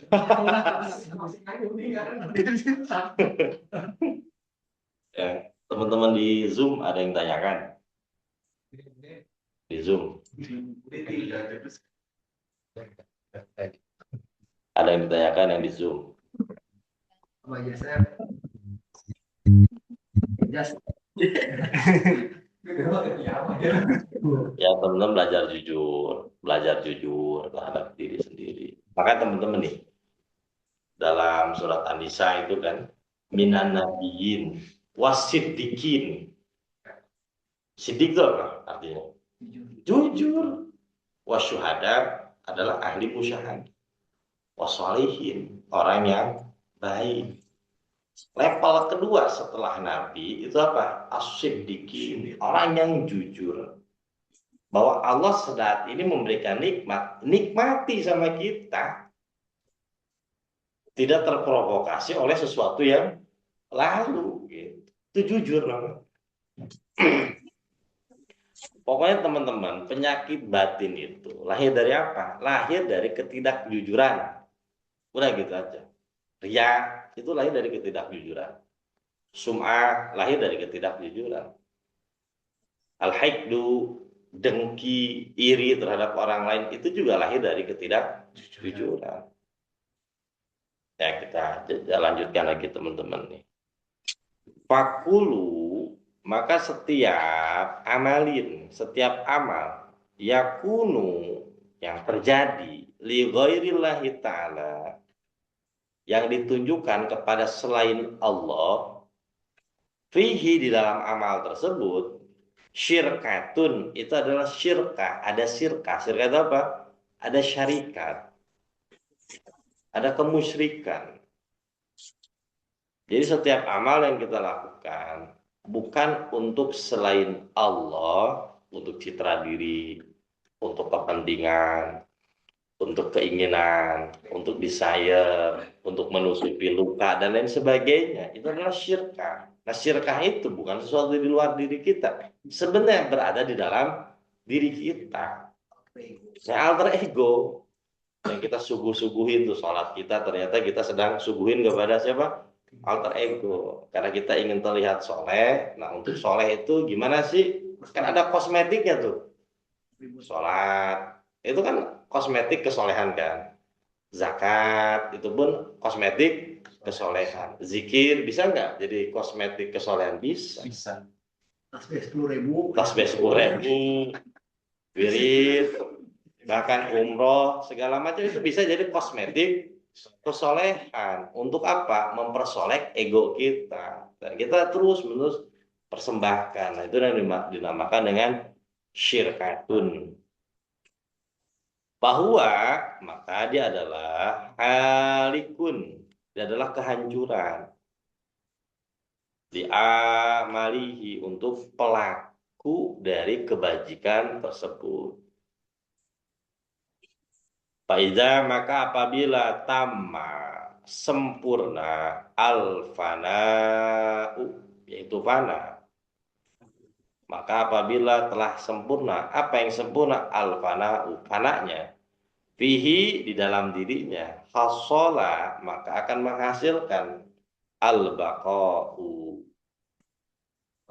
Ya, teman-teman di Zoom ada yang tanyakan di Zoom. Ada yang ditanyakan yang di Zoom. Apa aja saya? Just. Ya teman-teman belajar jujur terhadap diri sendiri. Maka teman-teman nih, dalam surat An-Nisa itu kan, minan nabiyyin wasiddiqin. Siddiq itu apa artinya? Jujur. Wasyuhada adalah ahli musyahadah. Wassalihin, orang yang baik. Level kedua setelah nabi itu apa? As-siddiqin, orang yang jujur. Bahwa Allah saat ini memberikan nikmat, nikmati sama kita. Tidak terprovokasi oleh sesuatu yang lalu. Gitu. Itu jujur namanya. Pokoknya teman-teman, penyakit batin itu lahir dari apa? Lahir dari ketidakjujuran. Udah gitu aja. Ria itu lahir dari ketidakjujuran. Sum'ah lahir dari ketidakjujuran. Al-haikdu, dengki, iri terhadap orang lain itu juga lahir dari ketidakjujuran. Ya kita lanjutkan lagi teman-teman nih. Fakulu, maka setiap amalin, setiap amal yakunu yang terjadi li ghairillahi ta'ala yang ditunjukkan kepada selain Allah fihi di dalam amal tersebut syirkatun itu adalah syirkah, ada syirkah itu apa? Ada syarikat, ada kemusyrikan. Jadi setiap amal yang kita lakukan bukan untuk selain Allah, untuk citra diri, untuk kepentingan, untuk keinginan, untuk desire, untuk menutupi luka dan lain sebagainya. Itu adalah syirkah. Nah, syirkah itu bukan sesuatu di luar diri kita. Sebenarnya berada di dalam diri kita. Nah, alter ego yang kita suguhin tuh sholat kita, ternyata kita sedang suguhin kepada siapa? Alter ego. Karena kita ingin terlihat soleh. Nah, untuk soleh itu gimana sih? Kan ada kosmetiknya tuh. Sholat itu kan kosmetik kesolehan kan. Zakat itu pun kosmetik kesolehan. Zikir bisa nggak jadi kosmetik kesolehan? Bisa. Tasbih 10.000. Tasbih 10.000, wirid, bahkan umroh segala macam itu bisa jadi kosmetik kesolehan. Untuk apa? Mempersoleh ego kita. Dan kita terus menerus persembahkan. Nah, itu yang dinamakan dengan syirkatun. Bahwa maka dia adalah halikun, dia adalah kehancuran diamalihi untuk pelaku dari kebajikan tersebut. Faiza maka apabila tamma sempurna al-fana'u yaitu fana, maka apabila telah sempurna apa yang sempurna al-fana'u fananya fihi di dalam dirinya hasola maka akan menghasilkan al-baqa'u.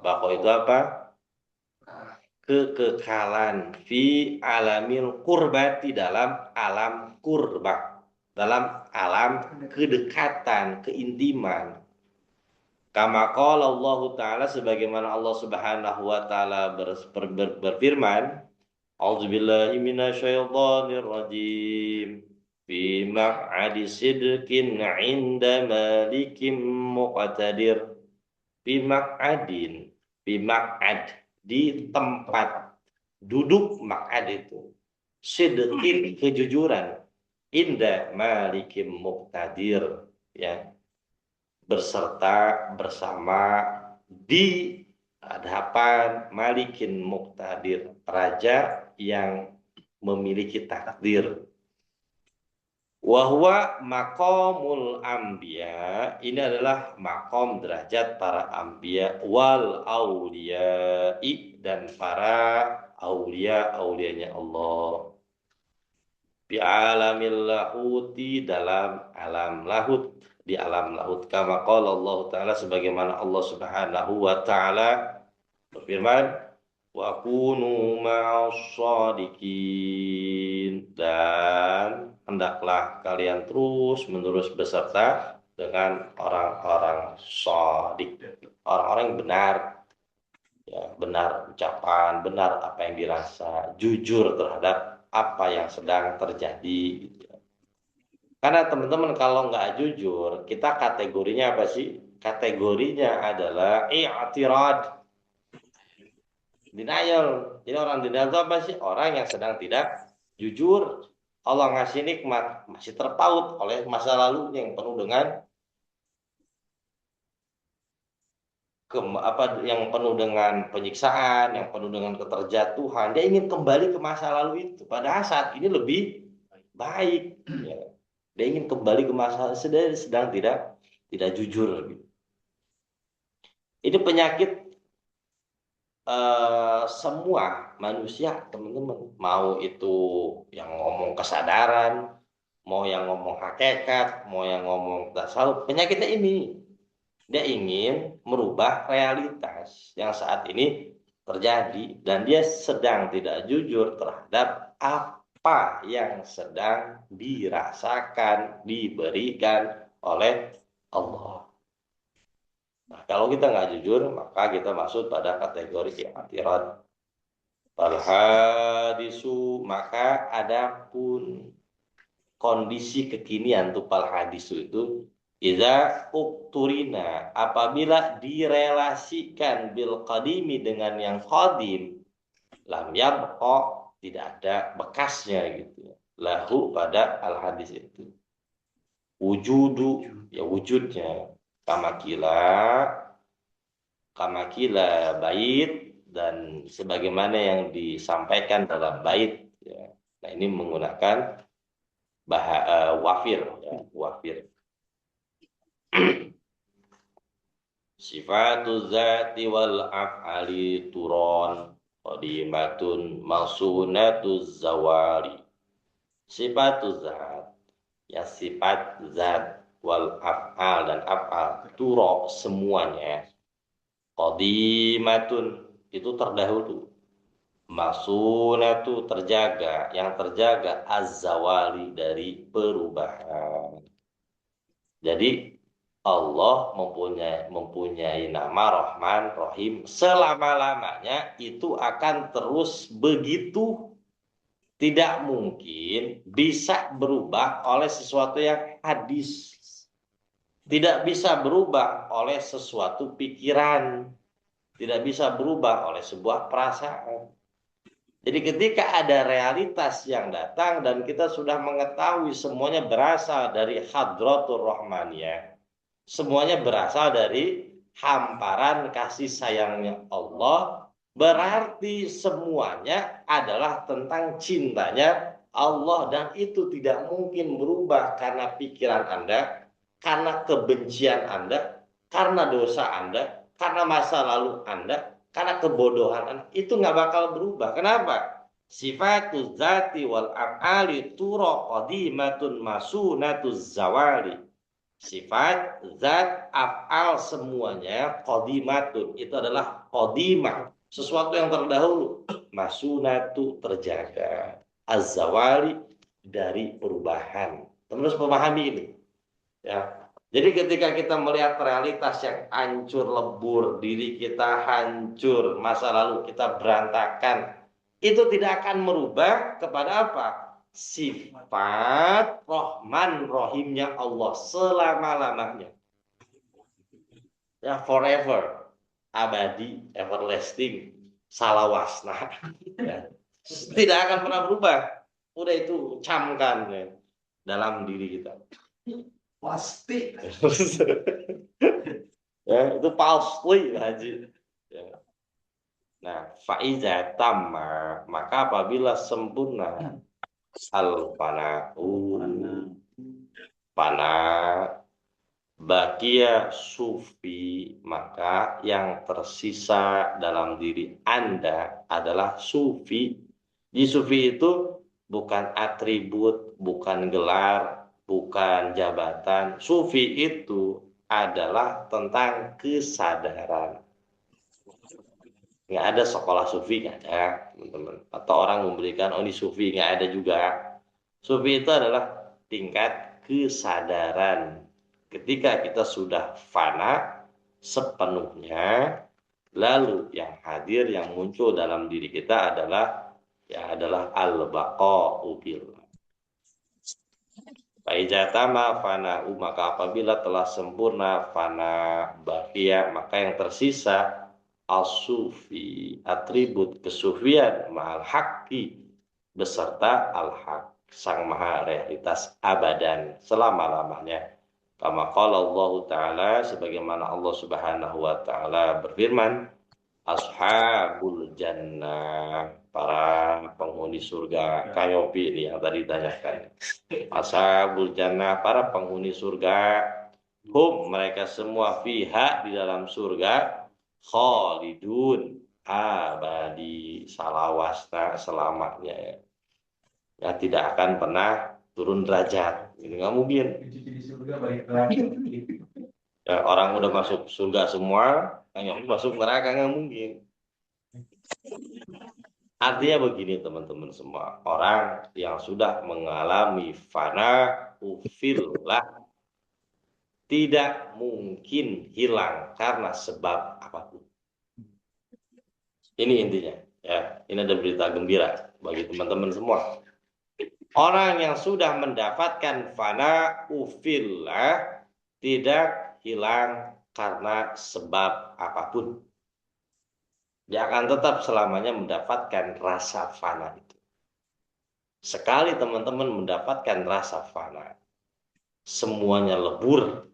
Baqo itu apa? Kekekalan fi alamil kurbati dalam alam kurba, dalam alam kedekatan, keintiman. Kama qala Allah Ta'ala sebagaimana Allah Subhanahu wa taala berfirman, A'udzubillahi minasyaitonir rajim. Fi maq'adi sidqin 'inda malikim muqtadir. Fi maq'adin, fi maq'ad di tempat duduk maq'ad itu. Sidqin kejujuran. Inda malikim muqtadir ya. Berserta bersama di hadapan malikin muqtadir, raja yang memiliki takdir. Wahwa makomul ambia, ini adalah makom derajat para ambia wal auliya'i dan para aulianya Allah. Bi alamil lahuti dalam alam lahut, di alam lahut. Kama qala Allah Ta'ala sebagaimana Allah Subhanahu wa taala berfirman, wa kunu ma'as-shadiqin dan hendaklah kalian terus menerus beserta dengan orang-orang shadiq, orang-orang yang benar, ya, benar ucapan, benar apa yang dirasa, jujur terhadap apa yang sedang terjadi gitu. Karena teman-teman kalau nggak jujur, kita kategorinya apa sih? Kategorinya adalah i'tirad, denial. Jadi orang denial itu apa sih? Orang yang sedang tidak jujur. Allah ngasih nikmat, masih terpaut oleh masa lalunya yang penuh dengan yang penuh dengan penyiksaan, yang penuh dengan keterjatuhan. Dia ingin kembali ke masa lalu itu. Padahal saat ini lebih baik. Ya. Dia ingin kembali ke masa sedang tidak jujur. Gitu. Ini penyakit semua manusia, teman-teman. Mau itu yang ngomong kesadaran, mau yang ngomong hakikat, mau yang ngomong tasawuf. Penyakitnya ini. Dia ingin merubah realitas yang saat ini terjadi dan dia sedang tidak jujur terhadap apa yang sedang dirasakan, diberikan oleh Allah. Nah, kalau kita nggak jujur, maka kita masuk pada kategori i'tirad. Hadisu, maka adapun kondisi kekinian tuh hadisu itu iza ukturina, apabila direlasikan bil qadimi dengan yang qadim, lam yabqa, tidak ada bekasnya gitu. Lahu pada al hadis itu. Wujudu, ya wujudnya. Kamakila bait, dan sebagaimana yang disampaikan dalam bait. Ya. Nah ini menggunakan wafir, ya, wafir. Sifatuz zati wal af'ali turon qadimatun mausunatuz zawali. Sifatuz zat, ya sifat zat, wal af'al dan af'al turo semuanya qadimatun itu terdahulu, masunatu terjaga, yang terjaga az-zawali dari perubahan. Jadi Allah mempunyai nama Rahman, Rahim selama-lamanya, itu akan terus begitu. Tidak mungkin bisa berubah oleh sesuatu yang hadis. Tidak bisa berubah oleh sesuatu pikiran. Tidak bisa berubah oleh sebuah perasaan. Jadi ketika ada realitas yang datang dan kita sudah mengetahui semuanya berasal dari Hadratur Rahmaniyah, semuanya berasal dari hamparan kasih sayangnya Allah, berarti semuanya adalah tentang cintanya Allah, dan itu tidak mungkin berubah karena pikiran Anda, karena kebencian Anda, karena dosa Anda, karena masa lalu Anda, karena kebodohan Anda. Itu nggak bakal berubah. Kenapa? Sifatuz zati wal af'ali turo qadimatun masunatuz zawali. Sifat, zat, af'al semuanya qadimatun, itu adalah qadimah, sesuatu yang terdahulu, masunatu terjaga, az-zawali dari perubahan. Terus memahami ini, ya. Jadi ketika kita melihat realitas yang hancur lebur, diri kita hancur, masa lalu kita berantakan, itu tidak akan merubah kepada apa? Sifat Rahman Rahimnya Allah selama-lamanya. Ya, forever, abadi, everlasting, salawasna. Ya. Tidak akan pernah berubah. Udah itu camkan ya, dalam diri kita. Pasti. Ya, itu pasti haji. Ya. Nah, faiza tamma, maka apabila sempurna al fana'u, fana, bakia sufi, maka yang tersisa dalam diri Anda adalah sufi. Di sufi itu bukan atribut, bukan gelar, bukan jabatan. Sufi itu adalah tentang kesadaran. Nggak ada sekolah sufi, nggak ada, teman-teman. Atau orang memberikan, oh ini sufi, nggak ada juga. Sufi itu adalah tingkat kesadaran. Ketika kita sudah fana sepenuhnya, lalu yang hadir, yang muncul dalam diri kita adalah al-baqa'u billah. Faijatama fana maka apabila telah sempurna fana bakia maka yang tersisa al-sufi atribut kesufian ma'al haqqi beserta al-haq sang maha realitas abadan selama-lamanya. Kama qala Allah Ta'ala sebagaimana Allah Subhanahu wa taala berfirman, ashabul jannah para penghuni surga kayopi ini yang tadi ditanyakan. Ashabul jannah para penghuni surga hum mereka semua fiha di dalam surga khalidun abadi salawasna selamanya ya tidak akan pernah turun derajat ini nggak mungkin Di surga balik lagi. ya, orang udah masuk surga semua yang masuk neraka nggak mungkin. Artinya begini teman-teman semua, orang yang sudah mengalami fana ufillah tidak mungkin hilang karena sebab apapun. Ini intinya, ya. Ini ada berita gembira bagi teman-teman semua. Orang yang sudah mendapatkan fana ufillah tidak hilang karena sebab apapun. Dia akan tetap selamanya mendapatkan rasa fana itu. Sekali teman-teman mendapatkan rasa fana, semuanya lebur,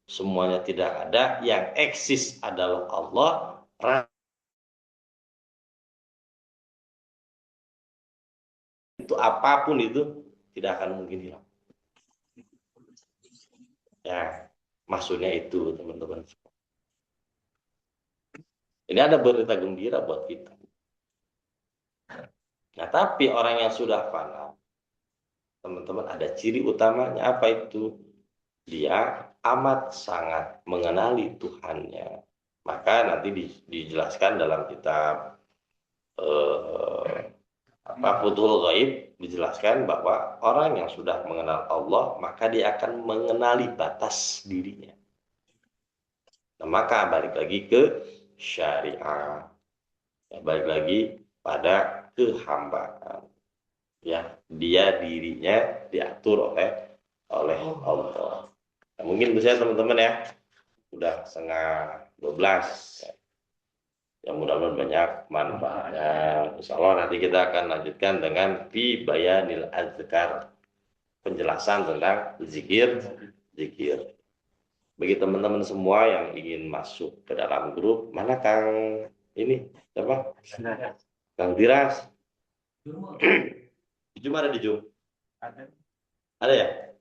semuanya tidak ada, yang eksis adalah Allah. Itu apapun itu tidak akan mungkin hilang. Ya, maksudnya itu teman-teman. Ini ada berita gembira buat kita. Nah, tapi orang yang sudah fana, teman-teman ada ciri utamanya apa itu? Dia amat sangat mengenali Tuhannya. Maka nanti dijelaskan dalam kitab Futhul Ghaib dijelaskan bahwa orang yang sudah mengenal Allah maka dia akan mengenali batas dirinya. Nah, maka balik lagi ke syariat. Ya, balik lagi pada kehambaan. Ya, dia dirinya diatur oleh Allah. Nah, mungkin bisa teman-teman ya. Udah 11:30. Yang mudah-mudahan banyak manfaatnya. Insya Allah nanti kita akan lanjutkan dengan fi bayanil azkar, penjelasan tentang zikir. Bagi teman-teman semua yang ingin masuk ke dalam grup, mana Kang ini siapa? Kang Diras. Jum ada di Jum? Ada ya?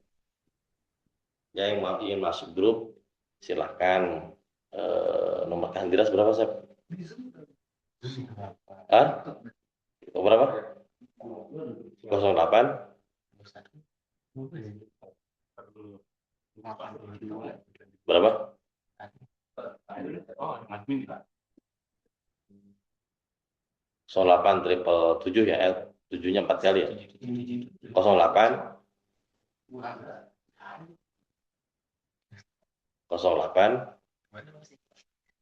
Ya yang ingin masuk grup silahkan. Nomor Kang Diras berapa sih? Hah? Berapa? 08 berapa? 08 triple 7 ya, L 7-nya 4 kali ya. 08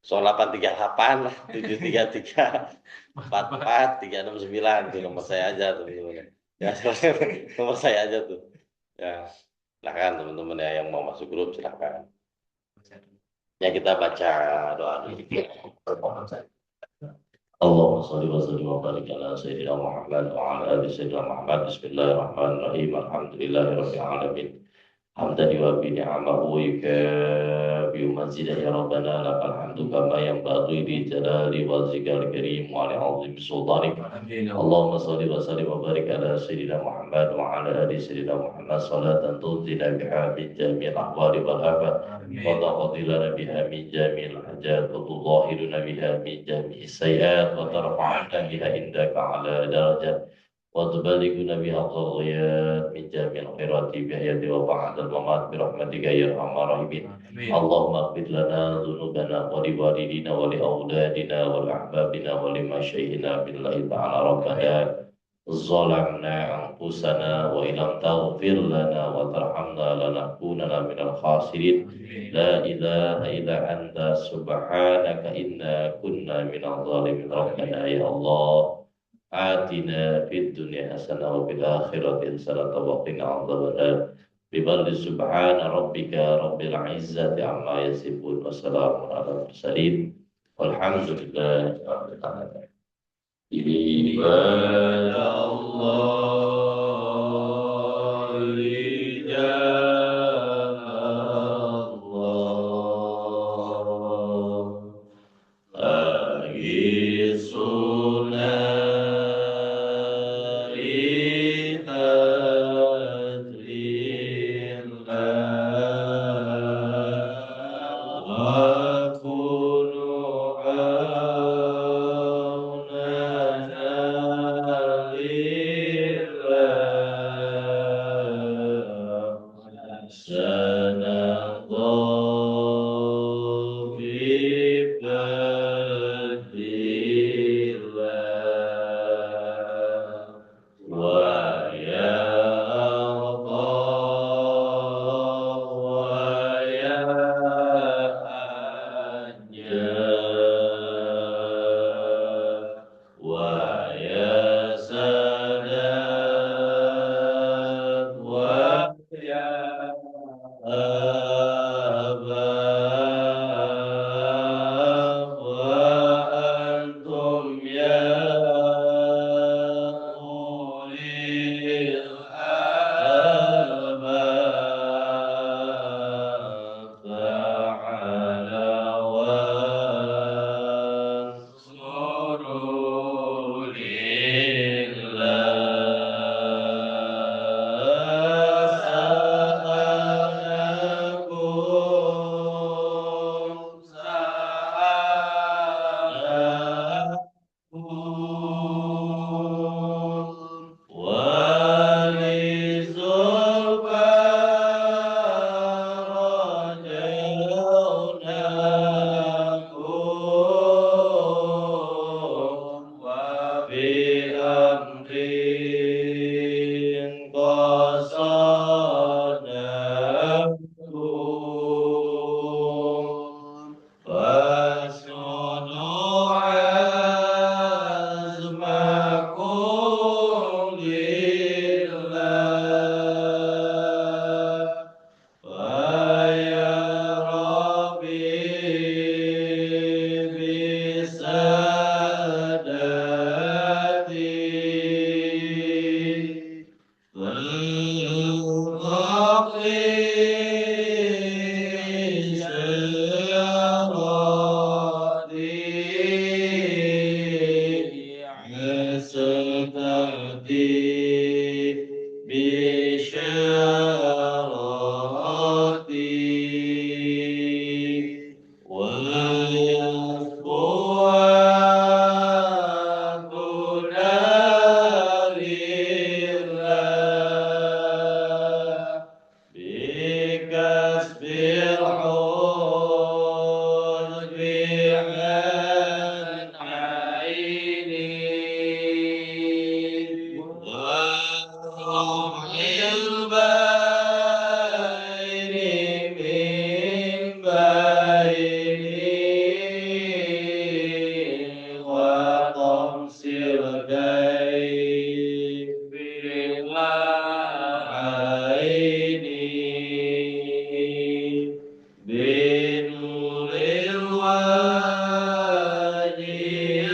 0838 lah 733 44 369 tuh nomor saya aja tuh teman-teman. Ya, nomor saya aja tuh. Ya, silakan teman-teman ya yang mau masuk grup silakan. Ya kita baca doa dulu. Allahumma shalli wa sallim wa barik ala sayyidina Muhammad wa ala ali sayyidina Muhammad. Bismillahirrahmanirrahim. Alhamdulillahirabbil alamin. Hamdan yuwaffi ni'amahu wa yukafi mazidah ya rabbana lakal hamdu kama yanbaghi li jalali wajhikal karim wa li 'azimi sultanik. Allahumma shalli wa sallim wa barik ala sayyidina Muhammad wa ala ali sayyidina Muhammad salatan tunzina biha min jami'il ahwali wal afat wa taqdilana biha min jami'il hajat wa tudahhiruna biha min jami'is sayyi'at wa tarfa'una biha indaka ala darajat وتبلغنا بها الغايات من جميع الخيرات بحياة وبعد الممات برحمتك يا أرحم الراحمين. اللهم اغفر لنا ذنوبنا ولوالدينا ولأولادنا ولأحبابنا ولمشايخنا بالله تعالى ربنا ظلمنا أنفسنا وإن لم تغفر لنا وترحمنا لنكونن من الخاسرين. لا إله إلا أنت سبحانك إنا كنا من الظالمين. ربنا يا الله آتنا في الدنيا حسنة وفي الآخرة حسنة وقنا عذاب النار. بفضل سبحان ربك رب العزة عما يصفون وسلام على المرسلين والحمد لله رب العالمين. Ibadah Allah lijah Allah lagi sunnah ihadrillah wa kunu aunana lillah sanallahu bi fadlillah wa ya Allah wa ya Anja wa ya Sadat wa ya Abah wa antum ya ulil albab ta'ala wansuru lillah sa'alakum walizulfa rajaunakum wa bi amrin qasadakum fasunu azmakum lillah ya Rabbi bisadati والغقي شرادي عسكتي بشارتي ويصفواتنا لله بكسب العود عن عيني ورفع البين من بيني وطمس الكيف عيني بنور الوادي يا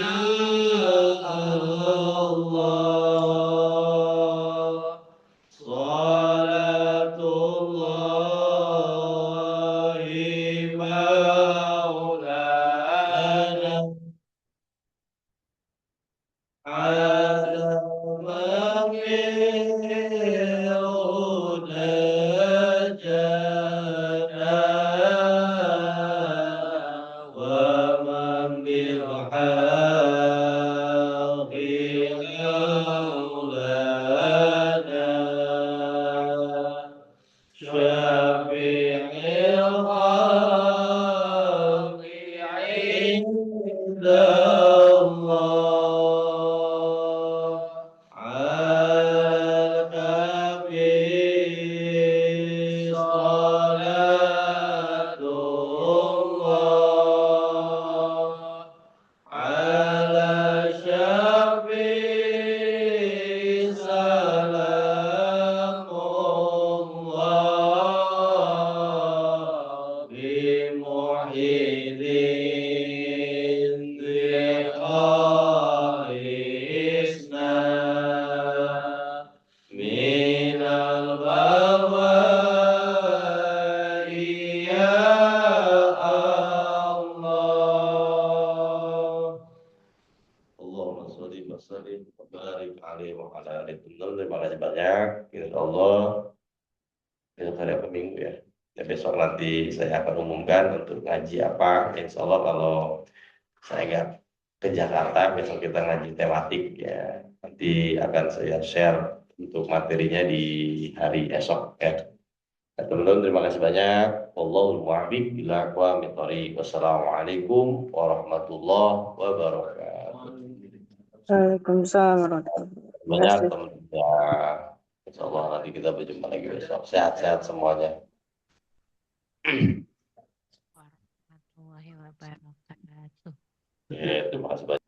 الله صلاة الله مولانا على من نجانا ومن بالحق أولانا شافع الحق عند الله على النبي صلاة الله على شفيع سلام الله wa sallim wa barik alaihi wa ala alihi. Terima kasih banyak. Insyaallah besok hari apa minggu ya. Ya besok nanti saya akan umumkan untuk ngaji apa. Insyaallah kalau saya nggak ke Jakarta besok kita ngaji tematik ya. Nanti akan saya share untuk materinya di hari esok ya. Ya, teman-teman terima kasih banyak. Wallahul muwaffiq ila aqwamit thoriq. Wassalamualaikum warahmatullahi wabarakatuh. Waalaikumsalam warahmatullahi Banyak wabarakatuh. teman-teman ya. Insyaallah nanti kita berjumpa lagi besok. Sehat-sehat semuanya. Warahmatullahi wabarakatuh. Ya, terima kasih banyak.